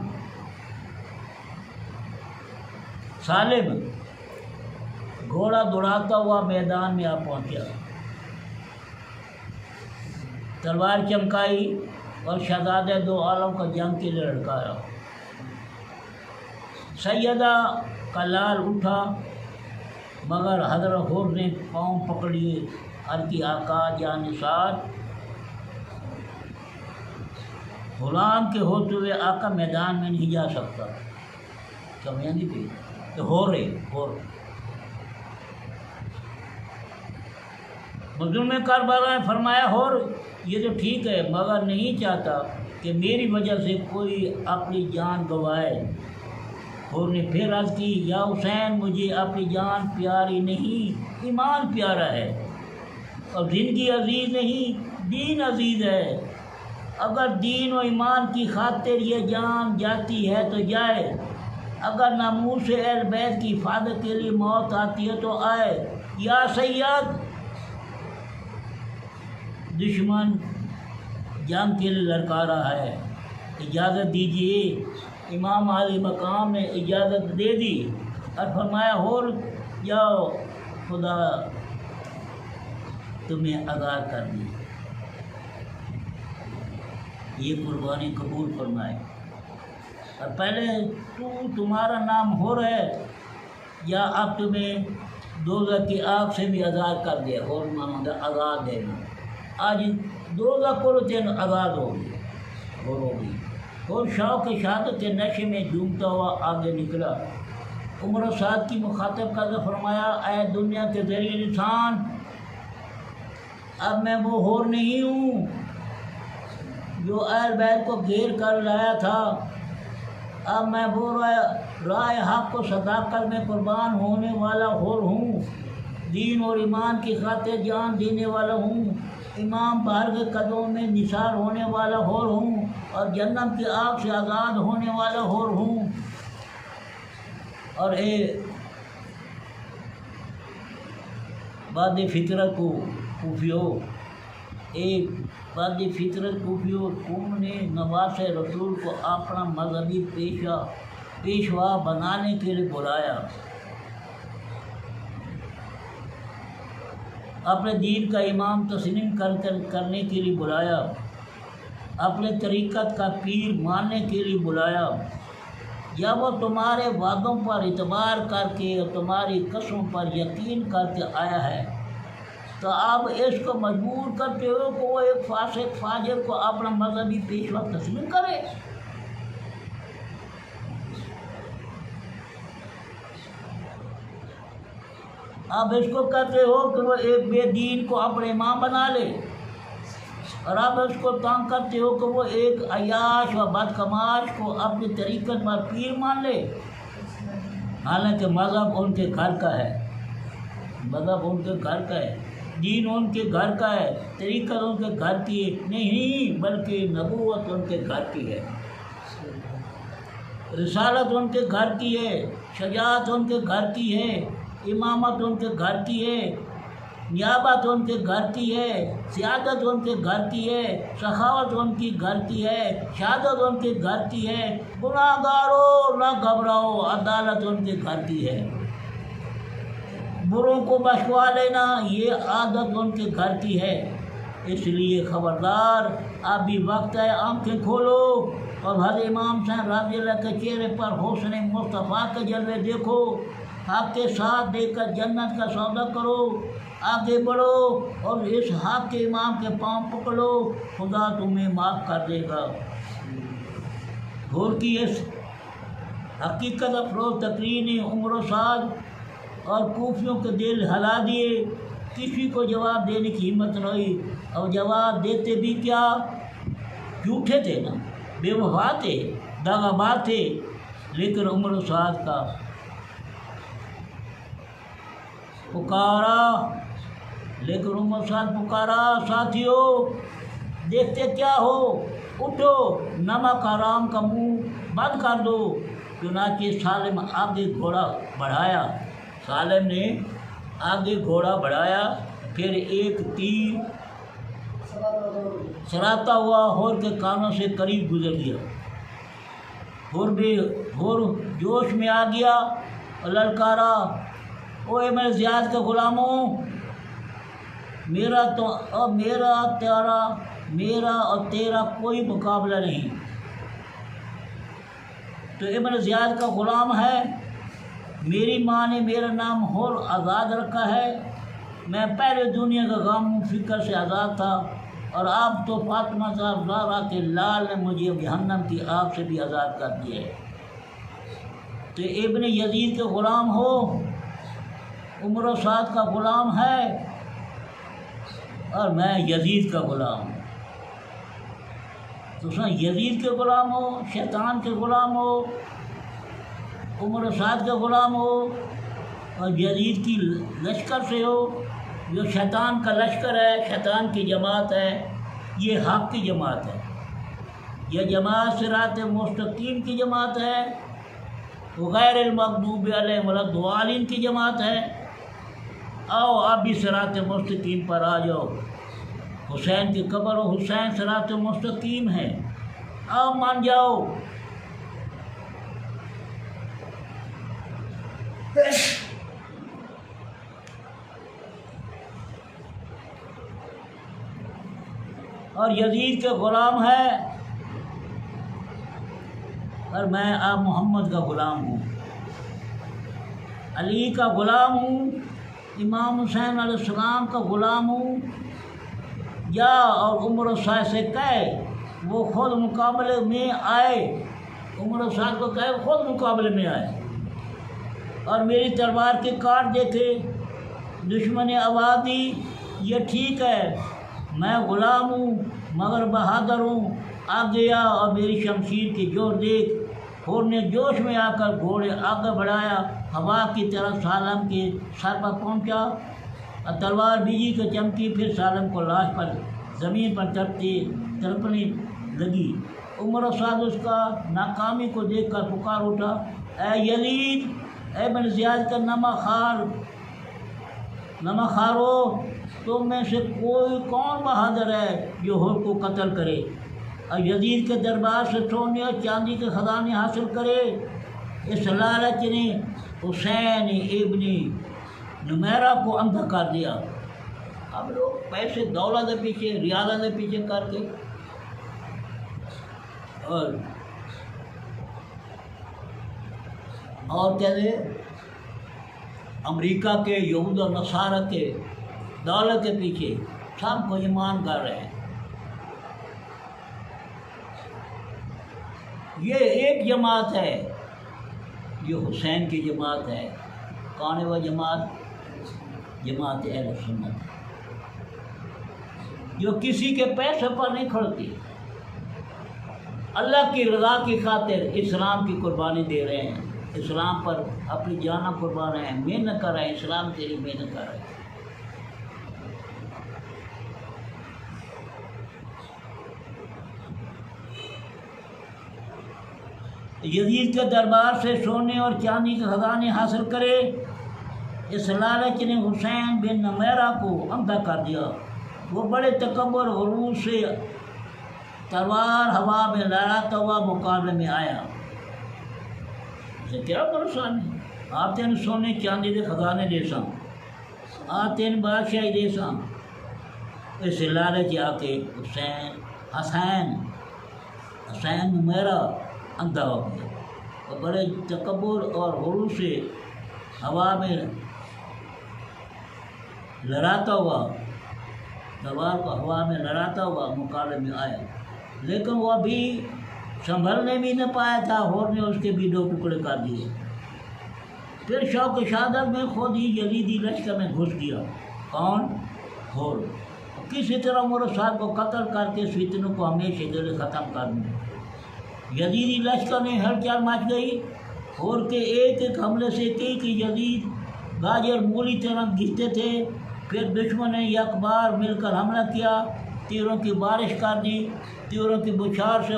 سالم گھوڑا دوڑاتا ہوا میدان میں آ پہنچا تلوار چمکائی اور شہزادہ دو عالم کا جنگ کے لیے لڑکایا۔ سیدہ کا لال اٹھا مگر حضرت حور نے پاؤں پکڑ لیے۔ عرض کی آقا جان نثار، غلام کے ہوتے ہوئے آقا میدان میں نہیں جا سکتا۔ سمجھا نہیں پی تو ہو مظلوم کربلا نے فرمایا ہور یہ تو ٹھیک ہے مگر نہیں چاہتا کہ میری وجہ سے کوئی اپنی جان گوائے۔ ہور نے پھر عرض کی یا حسین مجھے اپنی جان پیاری نہیں، ایمان پیارا ہے، اور زندگی عزیز نہیں دین عزیز ہے۔ اگر دین و ایمان کی خاطر یہ جان جاتی ہے تو جائے، اگر ناموس اہل بیت کی حفاظت کے لیے موت آتی ہے تو آئے۔ یا سید، دشمن جنگ کے لیے لڑکا رہا ہے، اجازت دیجیے۔ امام علی مقام نے اجازت دے دی اور فرمایا ہور جاؤ، خدا تمہیں آزاد کر دی، یہ قربانی قبول فرمائے۔ اور پہلے تمہارا نام ہور ہے یا اب تمہیں دوزخ کی آگ سے بھی آزاد کر دیا۔ ہور مانو آزاد ہے، آج دوزخ کو تین آزاد ہوگی ہور ہوگی۔ اور شوق شہادت کے نشے میں جھومتا ہوا آگے نکلا۔ عمر و سعد کی مخاطب کر کے فرمایا اے دنیا کے ذلیل انسان، اب میں وہ ہور نہیں ہوں جو اہل بیت کو گھیر کر لایا تھا، اب میں وہ رائے حق کو صداقت میں قربان ہونے والا ہور ہوں، دین اور ایمان کی خاطر جان دینے والا ہوں، امام باہر کے قدموں میں نثار ہونے والا ہور ہوں، اور جہنم کی آگ سے آزاد ہونے والا ہور ہوں۔ اور اے باد فطرت کو کوفیو، ایک باد فطرت کوفیو، تم نے نواز رسول کو اپنا مذہبی پیشوا بنانے کے لیے بلایا، اپنے دین کا امام تسلیم کرنے کے لیے بلایا، اپنے طریقت کا پیر ماننے کے لیے بلایا۔ جب وہ تمہارے وعدوں پر اعتبار کر کے اور تمہاری قسم پر یقین کر کے آیا ہے تو اب اس کو مجبور کرتے ہو کہ وہ ایک فاسق فاجر کو اپنا مذہبی پیشوا تسلیم کرے۔ اب اس کو کہتے ہو کہ وہ ایک بے دین کو اپنے امام بنا لے، اور اب اس کو تنگ کرتے ہو کہ وہ ایک عیاش و بدکماش کو اپنی طریقت پر پیر مان لے، حالانکہ مذہب ان کے گھر کا ہے، مذہب ان کے گھر کا ہے، دین ان کے گھر کا ہے، طریقت ان کے گھر کی نہیں بلکہ نبوت ان کے گھر کی ہے، رسالت ان کے گھر کی ہے، شجاعت ان کے گھر کی ہے، امامت ان کے گھر کی ہے، نیابت ان کے گھر کی ہے، سیادت ان کے گھر کی ہے، سخاوت ان کی گھر کی ہے، شہادت ان کے گھر کی ہے، گناہ گارو نہ گھبراؤ عدالت ان کے گھر کی ہے، بروں کو بخشوا لینا یہ عادت ان کے گھر کی ہے۔ اس لیے خبردار، اب بھی وقت ہے، آنکھیں کھولو اور حضرت امام حسین رضی اللہ کے چہرے پر حسن مصطفیٰ کے جلوے دیکھو، حق کے ساتھ دے کر جنت کا سودا کرو، آگے بڑھو اور اس حق کے امام کے پاؤں پکڑو، خدا تمہیں معاف کر دے گا۔ غور کی اس حقیقت افروز تقریر نے عمر و سعد اور کوفیوں کے دل ہلا دیے، کسی کو جواب دینے کی ہمت نہ ہوئی، اور جواب دیتے بھی کیا، جھوٹے تھے نا، بے وفا تھے، دغا باز تھے، لیکن عمر و سعد کا پکارا، لیکن عمر سعد پکارا ساتھیو دیکھتے کیا ہو، اٹھو نمک حرام کا منہ بند کر دو۔ چنانچہ سالم آگے گھوڑا بڑھایا، سالم نے آگے گھوڑا بڑھایا، پھر ایک تیر سراتا ہوا ہور کے کانوں سے قریب گزر گیا، ہور جوش میں آ گیا اور للکارا، اوے میرے زیاد کے غلاموں، میرا تیرا میرا اور تیرا کوئی مقابلہ نہیں۔ تو ابن زیاد کا غلام ہے، میری ماں نے میرا نام حر آزاد رکھا ہے، میں پہلے دنیا کا غم و فکر سے آزاد تھا، اور اب تو فاطمہ زہرا کے لال نے مجھے جہنم کی آگ سے بھی آزاد کر دیا ہے۔ تو ابن یزید کے غلام ہو، عمر و سعد کا غلام ہے، اور میں یزید کا غلام ہوں۔ تو یزید کے غلام ہو، شیطان کے غلام ہو، عمر و سعد کے غلام ہو، اور یزید کی لشکر سے ہو، جو شیطان کا لشکر ہے، شیطان کی جماعت ہے، یہ حق کی جماعت ہے، یہ جماعت صراط مستقیم کی جماعت ہے، غیر المغضوب علیہم ولا الضالین کی جماعت ہے۔ آؤ آپ بھی صراط مستقیم پر آ جاؤ، حسین کی قبر و حسین صراط مستقیم ہے، آؤ مان جاؤ۔ اور یزید کے غلام ہے، اور میں آپ محمد کا غلام ہوں، علی کا غلام ہوں، امام حسین علیہ السلام کا غلام ہوں۔ یا اور عمر و سعد سے کہے وہ خود مقابلے میں آئے، عمر و سعد کو کہے وہ خود مقابلے میں آئے، اور میری تلوار کے کاٹ دیکھے، دشمن آواز دی، یہ ٹھیک ہے میں غلام ہوں مگر بہادر ہوں، آ گیا اور میری شمشیر کی جوڑ دیکھ۔ حر نے جوش میں آ کر گھوڑے آگے بڑھایا، ہوا کی طرف سالم کے سر پر پہنچا، اور تلوار بجلی کو چمکی، پھر سالم کو لاش پر زمین پر تڑپنے لگی۔ عمر و سعد اس کا ناکامی کو دیکھ کر پکار اٹھا، اے یزید، اے بن زیاد کا نمک خارو، تم میں سے کون بہادر ہے جو حر کو قتل کرے اور یزید کے دربار سے سونے اور چاندی کے خزانے حاصل کرے؟ اس لالچ نے حسین ابن نمیرہ کو اندھا کر دیا۔ اب لوگ پیسے دولت کے پیچھے، ریالت کے پیچھے کر کے، اور کہتے امریکہ کے، یہود اور نصارہ کے دولت کے پیچھے سب کو ایمان کر رہے ہیں۔ یہ ایک جماعت ہے، یہ حسین کی جماعت ہے، کون ہے وہ جماعت؟ جماعت اہل سنت، جو کسی کے پیسے پر نہیں کھڑتی، اللہ کی رضا کی خاطر اسلام کی قربانی دے رہے ہیں، اسلام پر اپنی جانیں قربان ہیں، محنت کر رہے ہیں، اسلام کے لیے محنت کر رہے ہیں۔ یزید کے دربار سے سونے اور چاندی کے خزانے حاصل کرے، اس لالچ نے حسین بن نمیرہ کو اندھا کر دیا۔ وہ بڑے تکبر غرور سے تلوار ہوا میں لہراتا ہوا مقابلے میں آیا۔ اسے کیا پریشانی؟ آپ تین سونے چاندی کے خزانے دے ساں، آپ تین بادشاہی دے ساں۔ اس لالچ آ کے حسین نمیرہ اندھا ہو گیا، اور بڑے تکبر اور غرور سے ہوا میں لہراتا ہوا، تلوار کو ہوا میں لہراتا ہوا مقابلے میں آیا، لیکن وہ ابھی سنبھلنے بھی نہ پایا تھا، حر نے اس کے بھی 2 ٹکڑے کر دیے۔ پھر شوق شہادت میں خود ہی یزیدی لشکر میں گھس گیا۔ کون؟ حر۔ کسی طرح عمر و سعد کو قتل کر کے اس فتنوں کو ہمیشہ کے لیے ختم کر دیا۔ یزیدی لشکر میں ہلچل مچ گئی، حر کے ایک ایک حملے سے کئی یزید گاجر مولی طرح گرتے تھے۔ پھر دشمن نے یک بار مل کر حملہ کیا، تیروں کی بارش کر دی، تیروں کی بچھار سے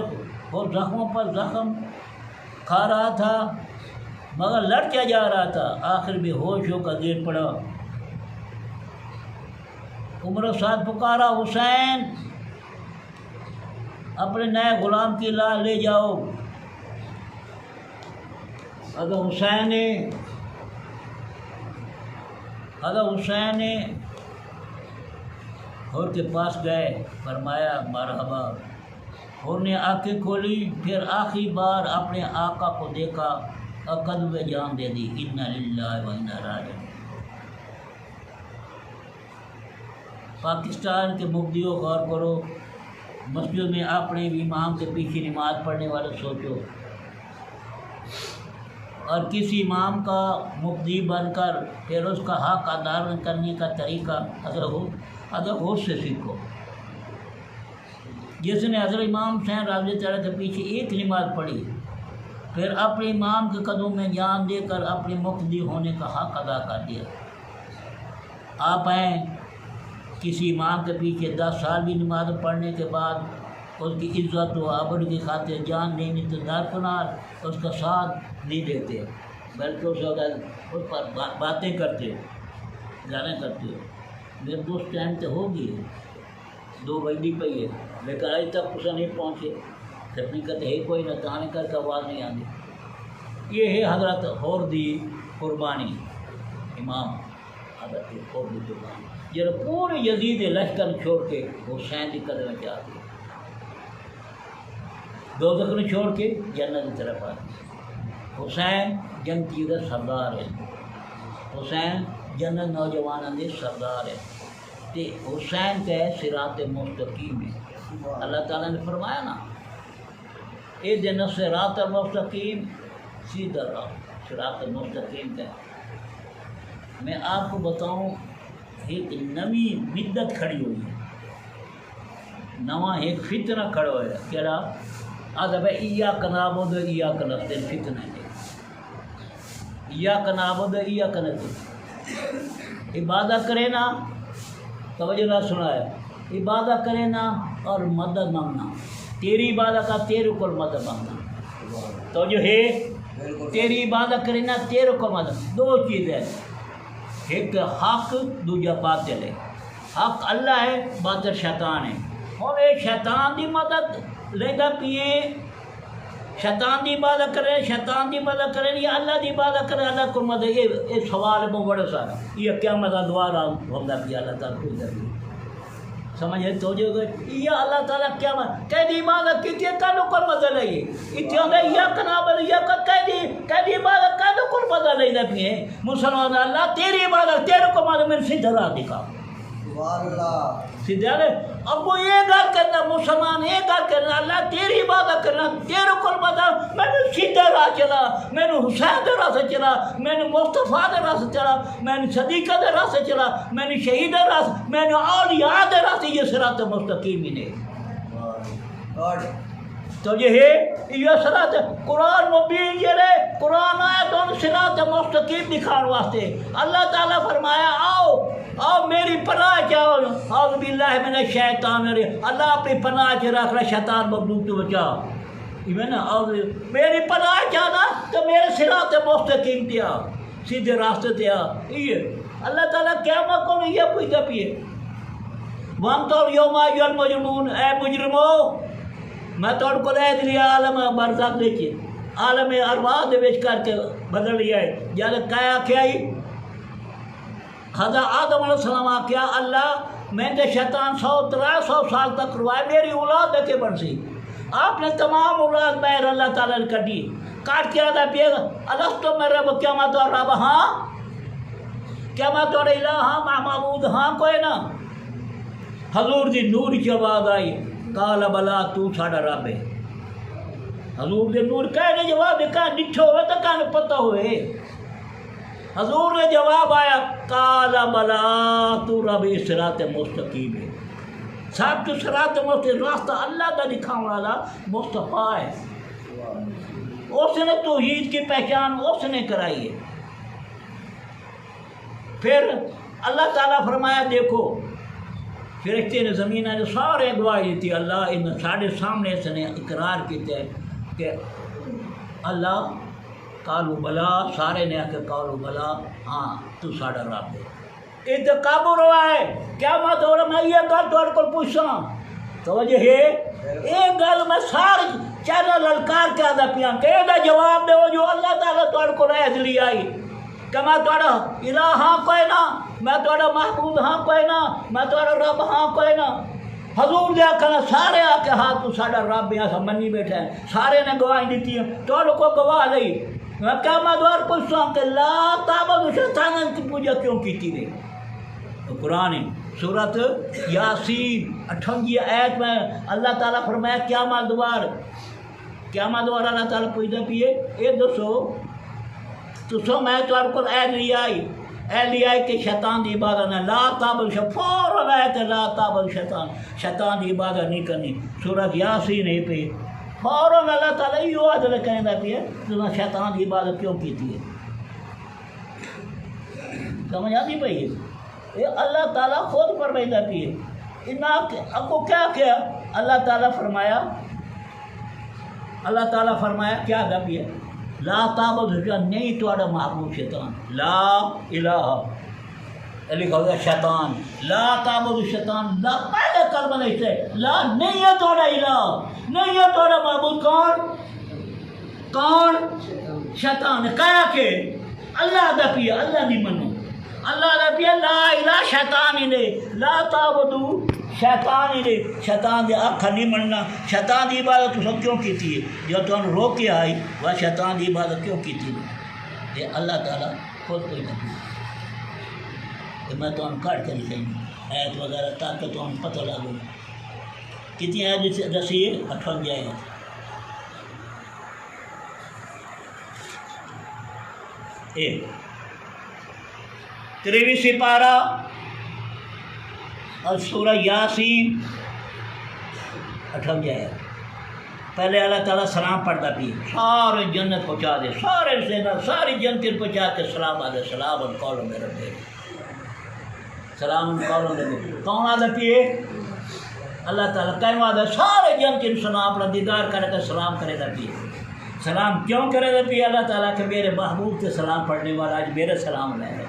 اور زخموں پر زخم کھا رہا تھا، مگر لڑتا جا رہا تھا، آخر میں ہوش ہو کر گر پڑا۔ عمر و سعد پکارا، حسین اپنے نئے غلام کی لاش لے جاؤ۔ حضرت حور کے پاس گئے، فرمایا مرحبا۔ حور نے آنکھیں کھولی، پھر آخری بار اپنے آقا کو دیکھا اور قلب میں جان دے دی، انا للہ و انا راجعون۔ پاکستان کے مبدیوں غور کرو، مسجد میں اپنے امام کے پیچھے نماز پڑھنے والے سوچو، اور کسی امام کا مبدی بن کر پھر اس کا حق ادا کرنے کا طریقہ حضرت ہوش سے سیکھو۔ جس نے حضرت امام حسین رضی اللہ عنہ کے پیچھے ایک نماز پڑھی، پھر اپنے امام کے قدموں میں جان دے کر اپنے مقتدی ہونے کا حق ادا کر دیا۔ آپ ہیں کسی امام کے پیچھے 10 سال بھی نماز پڑھنے کے بعد اس کی عزت و آبرو کی خاطر جان دینے تو درکنار اس کا ساتھ نہیں دیتے، بلکہ اس پر باتیں کرتے، گانے کرتے۔ میرے دوست ٹائم تو ہوگی 2 بجے پہ ہے، لیکن آج تک اسے نہیں پہنچے، حقیقت ہے کوئی نہ تانے کر کے آواز نہیں آتی۔ یہ ہے حضرت حور دی قربانی، امام حضرت حور دی قربانی، جب پورے یزید لشکر چھوڑ کے حسین کی قدر میں آتی، دوزخ نے چھوڑ کے جنت کی طرف آتی۔ حسین جنتی کا سردار ہے، حسین جنت نوجوانوں کے سردار ہے، تے حسین کا صراط مستقیم ہے۔ اللہ تعالیٰ نے فرمایا نا، اے دن صراط المستقیم، سیدھا راہ صراط المستقیم کا۔ میں آپ کو بتاؤں، ایک نوی بدت کھڑی ہوئی ہے، نواں ایک فتنہ کھڑا ہوا ہے، کہڑا آدھا ایاک نعبد و ایاک نستعین فتنہ ہے، ایاک نعبد و ایاک نستعین۔ عبادت کرے نا، توجہ نہ سنایا، عبادت کرے نا اور مدد مانگنا، تیری عبادت کا تیرے کو مدد مانگنا، توجہ ہے، تیری عبادت کرے نا تیرے کو مدد۔ 2 چیزیں، ایک حق دوجا باطل ہے، حق اللہ ہے، باطل شیطان ہے۔ اور یہ شیطان دی مدد لینا پیے، شیطان دی عبادت کرے، شیطان دی مدد کرے یا اللہ دی عبادت کرے، اللہ کو مدد۔ یہ سوال ہے بڑا سارا، یہ قیامت دوبارہ ہوگا کہ اللہ تعالیٰ کو ادھر سمجھے تو جو یہ اللہ تعالیٰ قیامت کہہ عبادت کی تھی کہہ کو مدد لگی اتنا یا کنابل یا کہہ عبادت کہہ کو مدد لے نہ پیے مسلمان۔ اللہ تیری عبادت تیرے کو مدد میں سیدھا راہ دکھا، سیدھا اب وہ یہ گل کرنا، مسلمان یہ گل کرنا، اللہ تیری عبادت کرنا تیرے کو مدد، میں نے سیدھا راہ چلا، میں نے حسین دے راہ سے چلا، میں نے مصطفیٰ دے راہ سے چلا، میں نے صدیقہ دے راہ سے چلا، میں نے شہید دے راہ سے، میں نے اولیاء دے راہ سے، یہ صراط مستقیم ہی نہیں۔ تو یہ ہے یہ صراط قرآن مبین جڑے قرآن آیا تو صراط مستقیم دکھانے واسطے اللہ تعالیٰ فرمایا آؤ میری پناہ چاہو، اعوذ باللہ من الشیطان الرجیم، اللہ اپنی پناہ چ رکھ رہا شیطان مخلوق تو بچا، میری پناہ چاہنا تو میرے صراط مستقیم دیا، سیدھے راستے دیا۔ یہ اللہ تعالیٰ قیامت کو نہیں یہ پوچھتا پیے وہاں تو یوم ایھا المجرمون، اے مجرمو میں توڑ کو لے دیا عالم برزخ دے کے عالم ارواح دے وچ کر کے بدل لیا ہے۔ جب کیا کیائی حضرت آدم علیہ السلام آکھیا اللہ میں نے شیطان 100-300 سال تک روائے، میری اولاد دے کے بن سی، آپ نے تمام اولاد بہر اللہ تعالیٰ نے کٹی، کاٹ کے آدھا پیے گا الستو میں رب، قیامت اور رب ہاں، قیامت اور الہ ہاں، معبود ہاں کوئی نہ۔ حضور دی نور کی آواز آئی، کالا بلا تو ساڑا رب ہے۔ حضور دے نور کہنے جواب دیکھا ڈٹھو ہوئے تو کہنے پتہ ہوئے، حضور نے جواب آیا کالا بلا تو رب صراط مستقیم ہے، سب تو صراط مستقیم راستہ اللہ کا دکھاؤں والا مصطفیٰ ہے، اس نے توحید کی پہچان اس نے کرائی ہے۔ پھر اللہ تعالیٰ فرمایا دیکھو فرشتے نے زمین نے سارے گواہی دیتی، اللہ ان ساڑھے سامنے اس نے اقرار کیتے کہ اللہ کالو بلا، سارے نے آکے کالو بلا ہاں تو ساڑھا رب ہے۔ یہ تو قابو روا ہے، کیا مت ہو رہا میں یہ گل توڑ کر پوچھا توجہ ہے، ایک گل میں سارے چینل للکار کے آدھا پیاں کہ یہ جواب دے جو اللہ تعالیٰ توڑ کو رہ دلی آئی، کہ میں تھوڑا الہ ہاں کوئی نہ، میں تھوڑا محبوب ہاں کوئی نہ، میں تھوڑا رب ہاں کوئی نہ۔ حضور دیا کہنا سارے آ کے ہاں تو ساڈا رب یہاں سے منی بیٹھا ہے، سارے نے گواہی دیتی ہے، تو کو گواہ لئی۔ میں کیا میں دوار پوچھتا ہوں کہ لا تعبدوا شیطانا کی پوجا کیوں کی گئی؟ تو قرآن سورت یاسین 58 آیت میں اللہ تعالیٰ فرمایا قیامت دوار اللہ تعالیٰ پوچھتا پیے اے دسو تو میں تمہارے کو لے آئی کہ شیطان دی عبادت نہ، لا تعبدوا فوراً آیا کہ لا تعبدوا شیطان دی عبادت نہیں کرنی۔ سورت یاسین ہے پہ فوراً اللہ تعالیٰ یہ عدل کہنا پہ تو شیطان کی عبادت کیوں کی ہے؟ سمجھ آتی پئی ہے؟ یہ اللہ تعالیٰ خود فرمائدہ پی ہے۔ اب کو کیا کیا اللہ تعالیٰ فرمایا کیا گا پی ہے؟ لا تعبدوا نہیں تھوڑا محبوب شیطان، لا الہ لکھا ہوگا شیطان، لا تعبدوا شیطان، لا پہلے کلمہ نہیں سے لا نہیں ہے تھوڑا الہ، نہیں ہے تھوڑا معبود۔ کون؟ شیطان۔ کہا کہ اللہ دا پیا اللہ نہیں منو، اللہ دا پیا لا الہ شیطان ہی نے، لا تعبدوا شیطان ہی نے، شیطان دی آنکھا نہیں مننا۔ شیطان دی عبادت تو سب کیوں کی تھی؟ جو تو انہوں رو کے آئی وہ شیطان دی عبادت کیوں کی تھی؟ یہ اللہ تعالیٰ خود کوئی نہیں کہ میں تو ان کاٹ کر لکھیں گی آیت وغیرہ تاکہ تو ان پتہ لگو کتنی آیت رسیل 58 آیت۔ ایک 23 سپارہ اور سورہ یاسین 58 آیت۔ پہلے اللہ تعالیٰ سلام پڑھتا بھی سارے جنت پہنچا دے، ساری جنت پہنچا کے سلام آدھے سلام قول میرے رب، سلام قول میرے کون آدھا پیے؟ اللہ تعالیٰ کہنا آدھا سارے جنت سلام اپنا دیدار کرے گا سلام کرے گا پیے۔ سلام کیوں کرے گا پیے اللہ تعالیٰ کہ میرے محبوب سے سلام پڑھنے والا آج میرے سلام لے گا،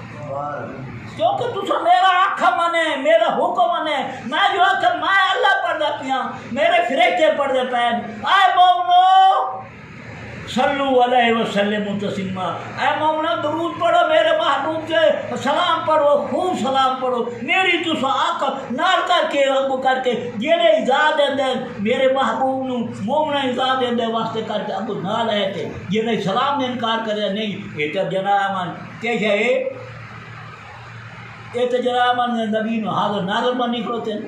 کیونکہ تُسا میرا آنکھا منے، میرا حکم منے، میں جو آکر میں اللہ پڑھدا پیا، میرے فرشتے پڑھدے پین۔ اے مومنو صلو علیہ وسلم تسلیما، اے مومنو درود پڑھو میرے محبوب سے سلام پڑھو، خوب سلام پڑھو۔ میری تُسا آنکھا نال کر کے ابو کر کے جیرے اجازت دے دے میرے محبوب نو مومنہ اجازت دے دے واسطے کر کے ابو نال ہے تے جیرے سلام نے انکار کرے نہیں یہ تو جناب من کیسے ہے؟ یہ تو جناب نبی میں حاضر ناظر بن نکلوتے ہیں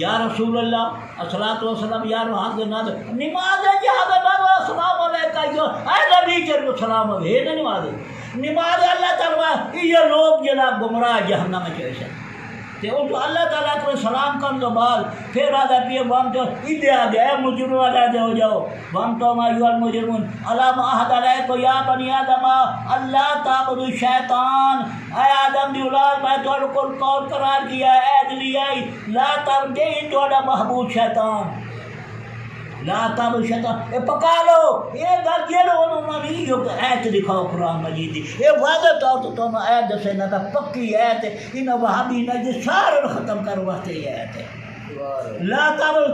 یا رسول اللہ الصلاۃ والسلام یا حاضر ناظر نماز ہے کہ حاضر ناظر السلام علیکم اے نبی کے سلام ہے نماز اللہ تعالیٰ یہ لوگ جناب گمراہ جہنم میں چلے تے ان کو اللہ تعالیٰ کو سلام کرنے کے بعد پھر آدھا پیے وہم تو ادھے آ گئے مجرم آدھے ہو جاؤ وہم تو ما یو المجرمون علام احد علیہ کو یا بنی آدم اللہ تعبدوا شیطان، اے آدم دی اولاد میں تو کو قول قرار کیا ہے عید لیا لا تعبدوا توڑا محبوب شیطان، لا تعبدوا شیطان۔ یہ پکا لو یہ گل یہ لو انہوں نے یہ آیت دکھاؤ قرآن مجید یہ واضح طور تو تم آیت دسے نہ پکی آیت ہے انہوں وہابی نہ جی سارے ختم کرو واسطے یہ آیت ہے۔ لا تعبدوا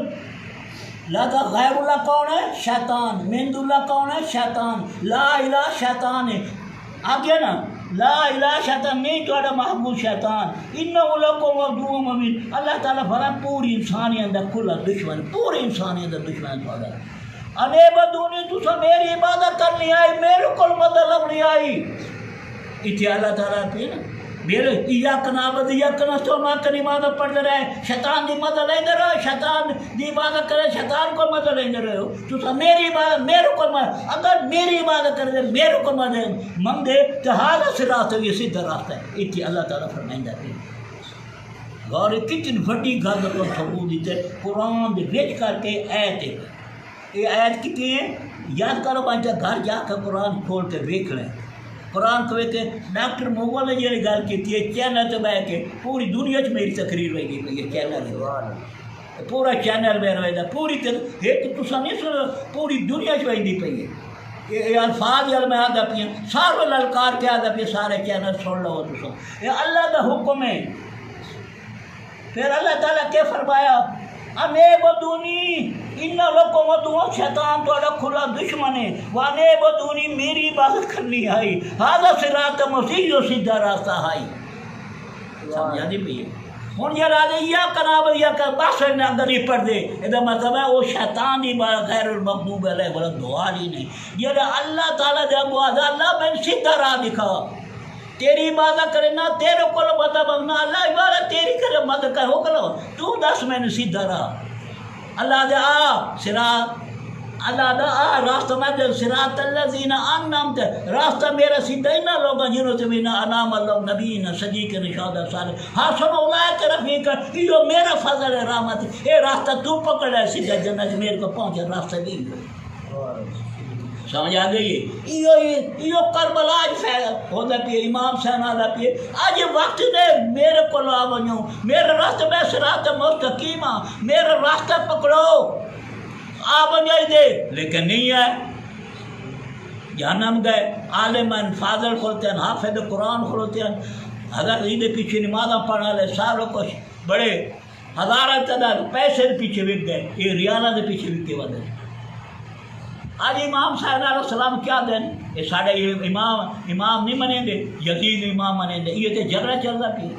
غیر اللہ کون ہے؟ شیطان۔ من دون اللہ کون ہے؟ شیطان۔ لا الہ شیطان ہے آگے نا لا الہ شیطان نہیں توڑا محبوب شیطان انہو لکم عدو مبین۔ اللہ تعالیٰ فرمایا پوری انسانیت دا کھلا دشمن، پوری انسانیت دا دشمن توڑا انعبدونی تو میری عبادت کرنی آئی میرے کل مدد لگنی آئی۔ اتھے اللہ تعالیٰ پہ نا میرے ایاک نعبد ایاک نستعین کی عبادت پڑھ رہے ہیں، شیطان دی مدد لے رہے، شیطان دی عبادت کرے شیطان کو مدد لے رہے ہو تو میری عبادت میرے کو مدد، اگر میری عبادت کر دے میرے کو مدد منگے تو ہاں صراط یہ سیدھا راستہ ہے۔ اتنی اللہ تعالیٰ فرمائندہ ہے غور کتنی بڑی گل کو ثبوت دیتے قرآن دے وچ کر کے آیت ہے۔ یہ آیت کتنی ہے یاد کرو بچہ گھر جا کے قرآن کھول کے دیکھ لیں۔ قرآن کو کہ ڈاکٹر موغل نے جی گل کی ہے چینل سے بہ کے پوری دنیا میری تقریر رہے گی پی چینل پورا چینل میں رہے گا پوری ایک تصا نہیں سنو پوری دنیا چی پی ہے یہ الفاظ میں آدھا پی سارے للکار کے آدھا پی سارے چینل سن لو تصا یہ اللہ کا حکم ہے۔ پھر اللہ تعالیٰ کیا فرمایا انے بدونی ان لوگوں کو شیطان تھوڑا کھلا دشمن ہے، وانے بدونی میری بات کرنی آئی، ہاں صراط مستقیم سیدھا راستہ آئی. سمجھا دی پئی ہوں جڑا یا کناب یا بس اگر نہیں پڑھ دے یہ مطلب ہے وہ شیطان دی بات غیر المحبوب علیہ بڑا دعا ہی نہیں. جڑا اللہ تعالیٰ دے ابو اللہ میں سیدھا راہ دکھا، تیری عبادت کرے نہ تیرے کو مطلب نہ اللہ عبادت تیری کرے مدد کر ہو کرو تو دس میں نے سیدھا راہ اللہ دے صراط اللہ دا راستہ میں صراط الذین انعمت راستہ میرا سیدھا ہی نہ لوگا جنہوں سے میں انعام اللہ نبیین صدیق رشاد صالح حسن اولئک رفیقا یہ میرا فضل ہے رحمت یہ راستہ تو پکڑ ہے سیدھا جنت میرے کو پہنچے راستہ بھی سمجھ آ گئی. یہ کربلا ہوتا پی امام حسین آتا پی آج وقت نے میرے کو لا ونو میرے راستے میں صراط مستقیم میرا راستہ پکڑو آ بنائی دے لیکن نہیں ہے. جہنم گئے عالم فاضل کھولتے ہیں حافظ قرآن کھولتے ہیں اگر عید پیچھے نمازاں پڑھا لے ساروں کو بڑے ہزارہ تعداد پیسے پیچھے بک گئے یہ ریالہ کے پیچھے بک کے بدلے. آج امام صاحب علیہ السلام کیا دیں یہ ساڑھے امام نہیں منیں گے یزید امام منیں گے یہ تو جھگڑا چل رہا پھر.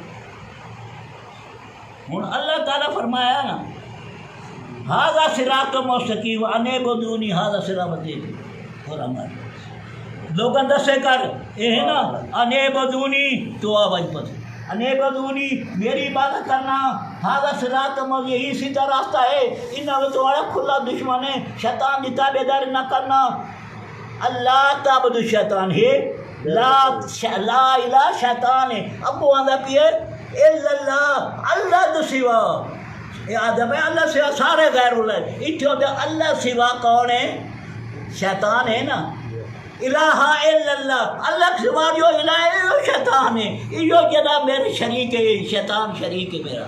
ہوں اللہ تعالیٰ فرمایا نا ہاذا صراط مستقیم انعبدونی ہاذا صراط مستقیم اور ہمارے لوگوں دسے کر یہ ہے نا انعبدونی تو آواز پر انعبدونی میری عبادت کرنا ہاذا صراط مستقیم یہی سیدھا راستہ ہے ان میں تمہارا کھلا دشمن ہے شیطان کی تابعداری نہ کرنا. اللہ تعبد الشیطان ہے لا الہ شیطان ہے ابو آدھا پیے الا اللہ اللہ دو سوا آدم ہے اللہ سوا سارے غیر اللہ اتھے ہوتے اللہ سوا کون ہے شیطان ہے نا الہ الا اللہ اللہ کے سوا جو الہ ہے وہ شیطان ہے یہ جناب میرے شریک ہے شیطان شریک ہے میرا.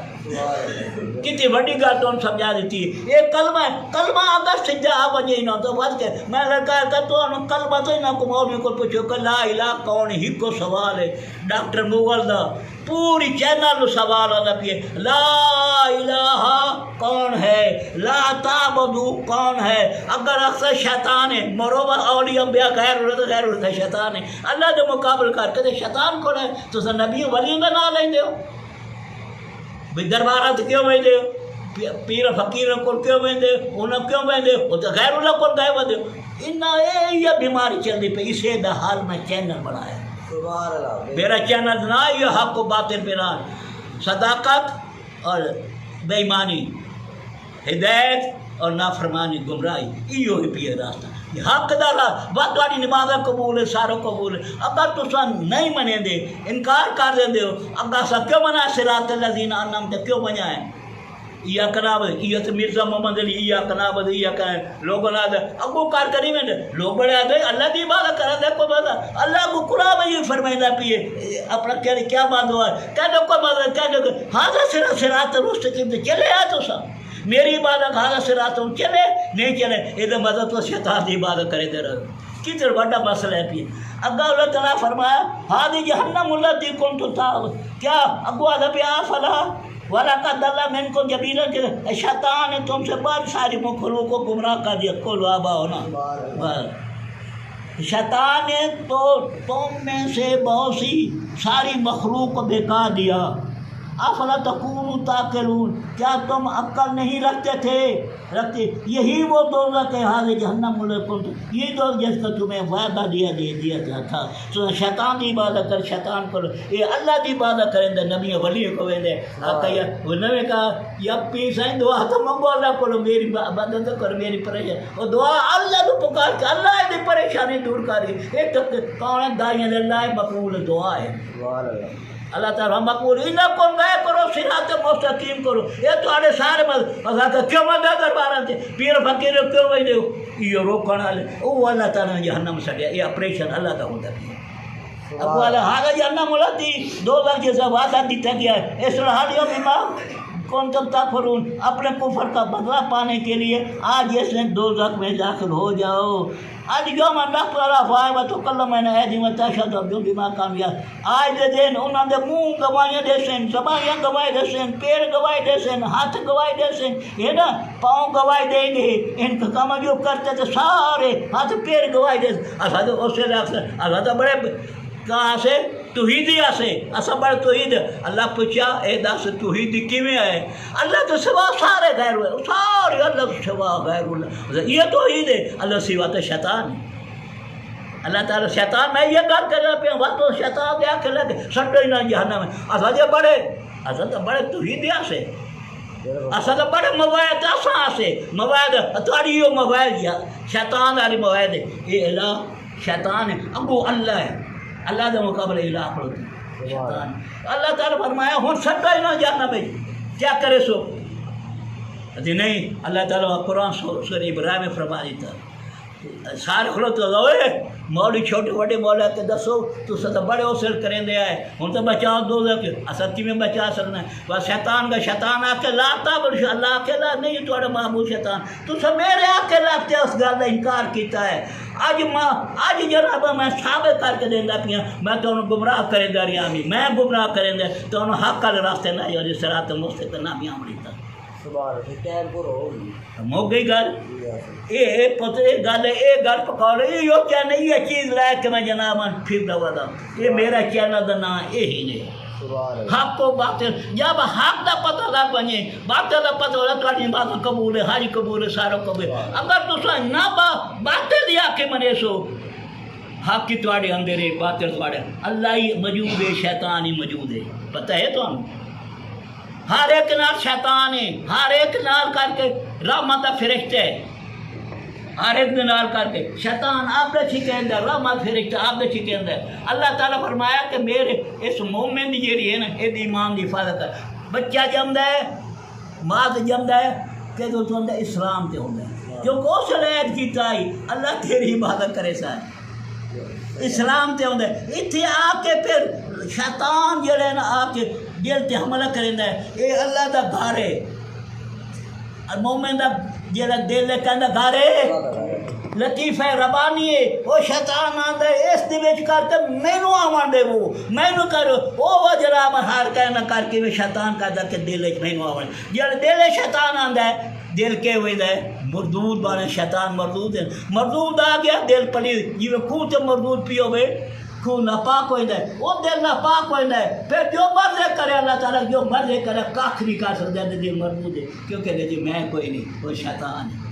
کتنی بڑی گل تو سمجھا دیتی ہے یہ کلمہ ہے کلمہ اگر سجا آ بجے نہ تو بس کے میں لڑکا کہ تو کلمہ تو نہ کو مولوی کو پوچھو کہ لا الہ کون ہی کو سوال ہے ڈاکٹر مغل دا پوری چینل سوال آتا پیے لا الہ کون ہے لا تعبدو کون ہے. اگر اکثر شیطان ہے مروبر اولیاء انبیاء غیر اللہ شیطان ہے اللہ دے مقابل کر کے شیطان کون ہے تو سر نبی ولی کا نام لیں دے ہو دربارات کیوں ویندے پیر فقیر کو کیوں ویندے انہوں کیوں ویندے وہ تو غیر اللہ کو گئے ویندے انہاں یہ بیماری چل دی پہ اسے دا حال میں چینل بنایا میرا چینل نہ یہ حق و باطل بیان صداقت اور بے ایمانی ہدایت اور نافرمانی گمراہی یہ ہی پیے راستہ حق دا راہ بات تاری نمازہ قبول ہے ساروں قبول ہے. اگر تو نہیں منے دے انکار کر دیں دے ہو اگر سا کیوں منا صراط الذین انعمت کیوں بنا ہے یا کناب یہ تو مرزا محمد علی یا کناب یا کہ لوگوں نے ابو کار کری میں لوگ بڑے آتے اللہ کی عبادت کرا دے کو بتا اللہ کو قرآن میں یہ فرمائدہ پیے اپنا کیا بات ہوا ہے کہنے کو بات کہنے کو حاضر صراط مستقیم چلے آ تو سا میری عبادت حاضر صراط چلے نہیں چلے یہ تو مدد تو شیطان کی عبادت کرے دے رہے کتنا بڑا مسئلہ ہے پھر. اگا اللہ تعالیٰ فرمایا ہادی جہنم التی کنتم تعبدون کیا اگو آدھا پہ فلاح وَلَقَدْ ضَلَّ مِنْكُمْ جَبِيلًا شیطان نے تم سے بہت ساری مخلوق کو گمراہ کر دیا کل آبا ہونا شیطان نے تو تم میں سے بہت سی ساری مخلوق کو بھکا دیا. افلا تکونوا تعقلون کیا تم عقل نہیں رکھتے تھے رکھتے یہی وہ دوزخ ہے حاضر جہنم الکم یہ دو جس کا تمہیں وعدہ دیا تھا تو شیطان کی عبادت کر شیطان کرو یہ اللہ کی عبادت کریں دے نبی ولی کو ویندے وہ نوے کہا یا پیر سائیں دعا تو منگو اللہ کو میری عبادت کرو میری پریشانی اور دعا اللہ کو پکار کے اللہ دی پریشانی دور کری ایک تو کون ہے داعی اللہ مقبول دعا ہے اللہ تعالیٰ مقبول انکم گئے کرو صراط مستقیم کرو یہ تو آنے سارے مذہب کیوں مدد دربارہ تھے پیر فقیر کیوں وہی دے یہ روکن والے وہ اللہ تعالیٰ نے جہنم سڑیا یہ آپریشن اللہ کا ہوتا ہے ابو اللہ حاضر جہنم التی دو لفظ جیسا وعدہ دیتا گیا ہے اس رحال یوم امام کنتم تکفرون، اپنے کفر کا بدلہ پانے کے لیے آج اس نے دوزخ میں داخل ہو جاؤ۔ الیوم نخلع افواہہم وتکلمنا ایدیہم وتشہد ارجلہم بما کانوا یعملون۔ آج دے دن انہوں نے منہ گواہیاں دے سن، زبانیاں گواہی دے سن، پیر گواہی دے سن، ہاتھ گواہی دے سن، یہ نا پاؤں گواہی دیں گے، ان کا کام جو کرتے تھے سارے ہاتھ پیر گواہی دے سن۔ اصل تو اس سے اللہ تو بڑے کہاں سے توحیدی سے اصل بڑے توحید۔ اللہ پوچھا اے دس توحیدی کیویں ہے؟ اللہ تو سوا سارے غیر ہوئے، سارے اللہ سوا غیر اللہ، یہ توحید ہے۔ اللہ سوا تو شیطان ہے۔ اللہ تعالیٰ شیطان میں یہ گل کر رہا پہ وقت شیطان دیا کے لگے سٹو ہی نہ جہنم میں۔ اصل جو بڑے اصل تو بڑے توحیدی سے اصل تو بڑے مواد اساں سے مواد تھوڑی یہ مواد یا شیطان والی مواد ہے، یہ الہ شیطان ہے، ابو اللہ ہے، اللہ کے مقابلے الہ کھڑوتی شیطان۔ اللہ تعالیٰ فرمایا ہوں سٹو ہی نہ جہنم میں، کیا کرے سو جی نہیں۔ اللہ تعالیٰ قرآن سورہ ابراہیم میں فرما دیتا سارے کھلو تو مولوی چھوٹے بڑے مولا کے دسو تو سدا بڑے حوصل کریں دے آئے ہوں تو بچاؤ دو کہ اصل کی میں بچا سکنا ہے بس شیطان کا شیطان آ کے لاتا بلش اللہ اکیلا نہیں تھوڑا معبود شیطان تو سب میرے آ کے لاتے اس گل کا انکار کیتا ہے۔ اج جناب میں ثابت کر کے دینا پیا میں تو انہوں گمراہ کریں دے رہی آمی میں گمراہ کریں دے تو انہوں حق والے راستے نہ جو صراط مستقیم نہ بھی آمڑی تھا مو گئی گل یہ پتہ یہ گل ہے یہ گل پکا لے یہ کیا نہیں یہ چیز لے کے میں جناب پھر دوا دا یہ میرا چینل کا نام یہی نہیں حق کو باطل جب حق کا پتہ لگ بنے باطل کا پتہ ہوتا تھوڑی بات قبول ہے ہاری قبول ہے سارا قبول اگر تو نہ باطل یا کے منے سو حق کی تھوڑے اندر ہے باطل تھوڑے اللہ ہی موجود ہے شیطان ہی موجود ہے پتہ ہے تو ہم ہر ایک نال شیطان ہے ہر ایک نال کر کے رحمت فرشتے ہر ایک نال کر کے شیطان آپ نے چھکیں دے رحمت فرشتے آپ نے چھکیں دے اللہ تعالیٰ فرمایا کہ میرے اس مومن دی جیڑی ہے نا یہ ایمان دی حفاظت ہے بچہ جمدا ہے ماں جمدا ہے کہ تو ہوندا اسلام تے ہوندا ہے جو کوش لائد کیتا ہے اللہ تیری عبادت کرے سا اسلام تے ہوندا ہے ایتھے آ کے پھر شیطان جڑے نا آ کے دل تے حملہ کریندا ہے اے اللہ دا گھر ہے مومن دا جڑا دل کہندا گھر ہے لطیف ہے ربانی ہے وہ شیطان آندا ہے اس دے وچ کر کے مینوں آون دے وہ مینوں کرو وہ جناب ہر کہنا کر کے شیطان کہدا کہ دل وچ مینوں آون جڑا دل شیطان آندا ہے دل کے ویدا ہے مردود بنے شیطان مردود ہے مردود آ گیا دل پڑی جی خون تے مردود پی ہوے خون ناپاک ہوئے ہے وہ دل ناپاک ہوئے ہے پھر جو مرضی کرے اللہ تعالیٰ جو مرضی کرے کاکھ نہیں کر سکتا ہے دل مردود ہے کیونکہ جی میں کوئی نہیں وہ شیطان ہے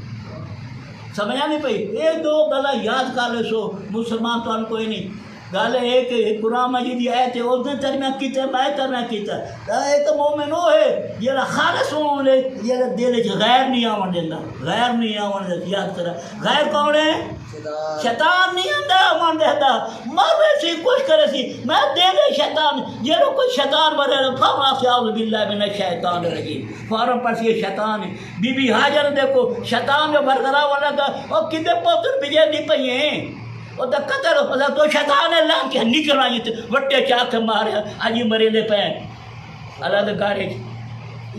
سمجھا نہیں پئی یہ دو گلا یاد کر لے سو مسلمان تو کوئی نہیں گل ہے کہ قرآن مجید کی آیت ہے اس نے ترجمہ کیتا میں ترجمہ کیتا ایک مومن وہ ہے جڑا خالص مومن ہے جڑا دل وچ غیر نہیں آون دیندا غیر نہیں آون دیندا یاد کرا غیر کون ہے شیطان نہیں آندا آون دیندا مرے سی کچھ کرے سی میں دل شیطان جڑا کوئی شیطان بنے فورا سے اعوذ باللہ من الشیطان الرجیم فورا پر یہ شیطان ہے بی بی ہاجر دیکھو شیطان جو برقرار والا کا اور کدے پوتر بجے نہیں پئی ہیں وہ تو قتل ہو تو شیطان ہے لان کے نکل آئی تھے وٹے چاک مارے آجی مرے دے پہ اللہ دے گاڑے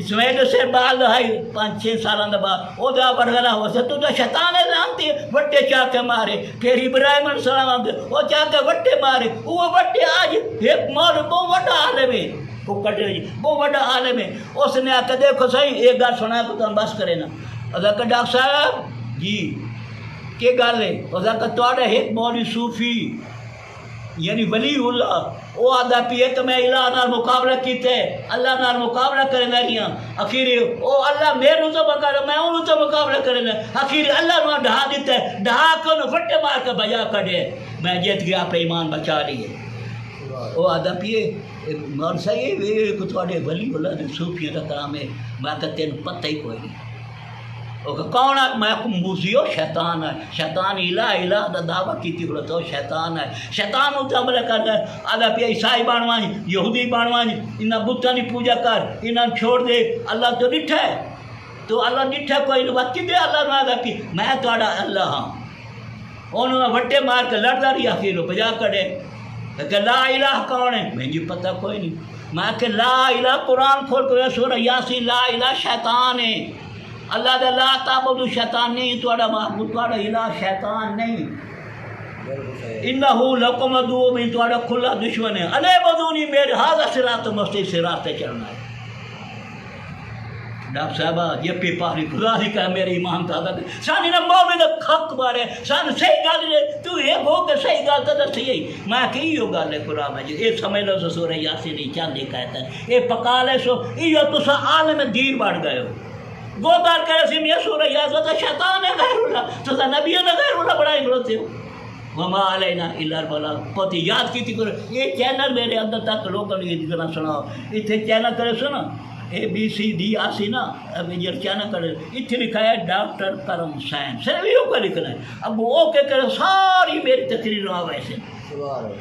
اسماعیل سے بال ہے 5-6 سالوں دے بعد وہ دا برگلا ہو سے تو شیطان ہے لان تے وٹے چاک مارے پھر ابراہیم علیہ السلام آتے وہ چاک وٹے مارے وہ وٹے آج ایک مول بہت بڑا عالم ہے وہ کٹے جی بہت بڑا عالم ہے اس نے آ کے دیکھو صحیح ایک گل سنا تو ہم بس کرے نا اگر کہ ڈاکٹر صاحب جی کہ گل ہے وہ تھوڑا ایک مولوی صوفی یعنی ولی اللہ وہ آدھا پیے تو میں اللہ نال مقابلہ کیتے اللہ نال مقابلہ کرے لگی ہوں آخری وہ اللہ میرے تو مقابلہ میں انہوں تو مقابلہ کرے لگا آخری اللہ نے ڈھا دیتا ہے ڈھا کے فٹے مار کے بجا کھڑے میں جیت گیا اپنے ایمان بچا لیے وہ آدھا پیے مول صحیح تھوڑے ولی اللہ صوفی کا کام ہے میں کہ تین پتہ ہی کوئی نہیں کون ہے میں موزیو شیطان ہے شیطان الہ دا دعویٰ کیتی بولا تو شیطان ہے شیطان ہوتا عمل کرتا ہے آدھا پہ عیسائی بانوانی یہودی بانوانی انہاں بتاں دی پوجا کر انہاں چھوڑ دے اللہ تو ڈٹھا ہے تو اللہ ڈٹھا کوئی نہیں بات دے اللہ نے آدھا پی میں تھوڑا اللہ ہاں انہوں نے وٹے مار کے لڑتا رہی آخر بجا کڑے کہ لا الہ کون ہے مجھے پتہ کوئی نہیں میں کہ لا الہ قرآن کھول کے سورہ یاسین لا الہ شیطان ہے اللہ دے لا تعبدوا شیطان نہیں تھوڑا معبود تھوڑا الہ شیطان نہیں انہو لکم عدو میں تھوڑا کھلا دشمن ہے علی بدونی میرے حاضر صراط مستقیم صراط پہ چلنا ہے ڈاکٹر صاحبہ یہ پی پاہری خدا ہی کہا میرے ایمان تا دا سانی نہ مومن حق بارے سان صحیح گل ہے تو یہ ہو کہ صحیح گل تا صحیح میں کہ یہ گل ہے قرآن میں یہ سمجھ لو سو سورہ یاسین چاندی کہتا ہے یہ پکا لے سو یہ تو سا عالم دین بڑھ گئے ہو گودار کہے سی میں سورہ یاسین تو شیطان ہے غیر اللہ تو نبی ہے غیر اللہ بڑا بڑھتے ہو وما علینا الا البلاغ پتی یاد کی تھی کرو یہ چینل میرے اندر تک لوگوں نے یہ گنا سناؤ اتنے چینل کرے سو نا ABCD آسی نا اب یہ چینل کرے اتنے لکھا ہے ڈاکٹر کرم حسین صرف یہ کو لکھنا ہے اب وہ کہ کرے ساری میری تقریر رہا ویسے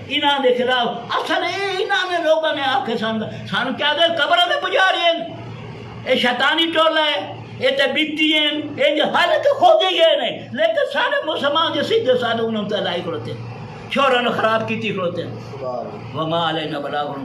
انہاں دیکھ رہا اصل انہاں نے لوگوں نے آ کے سان کیا دے قبروں میں پجاری ہیں یہ شیطانی ٹولہ ہے یہ تو بیتی ہیں یہ حالت خود ہی ہے نہیں لیکن سارے مسلمان جو سیدھے سادے انہوں نے لائی کرتے چھوڑوں نے خراب کی تھی کرتے وما علینا بلاغ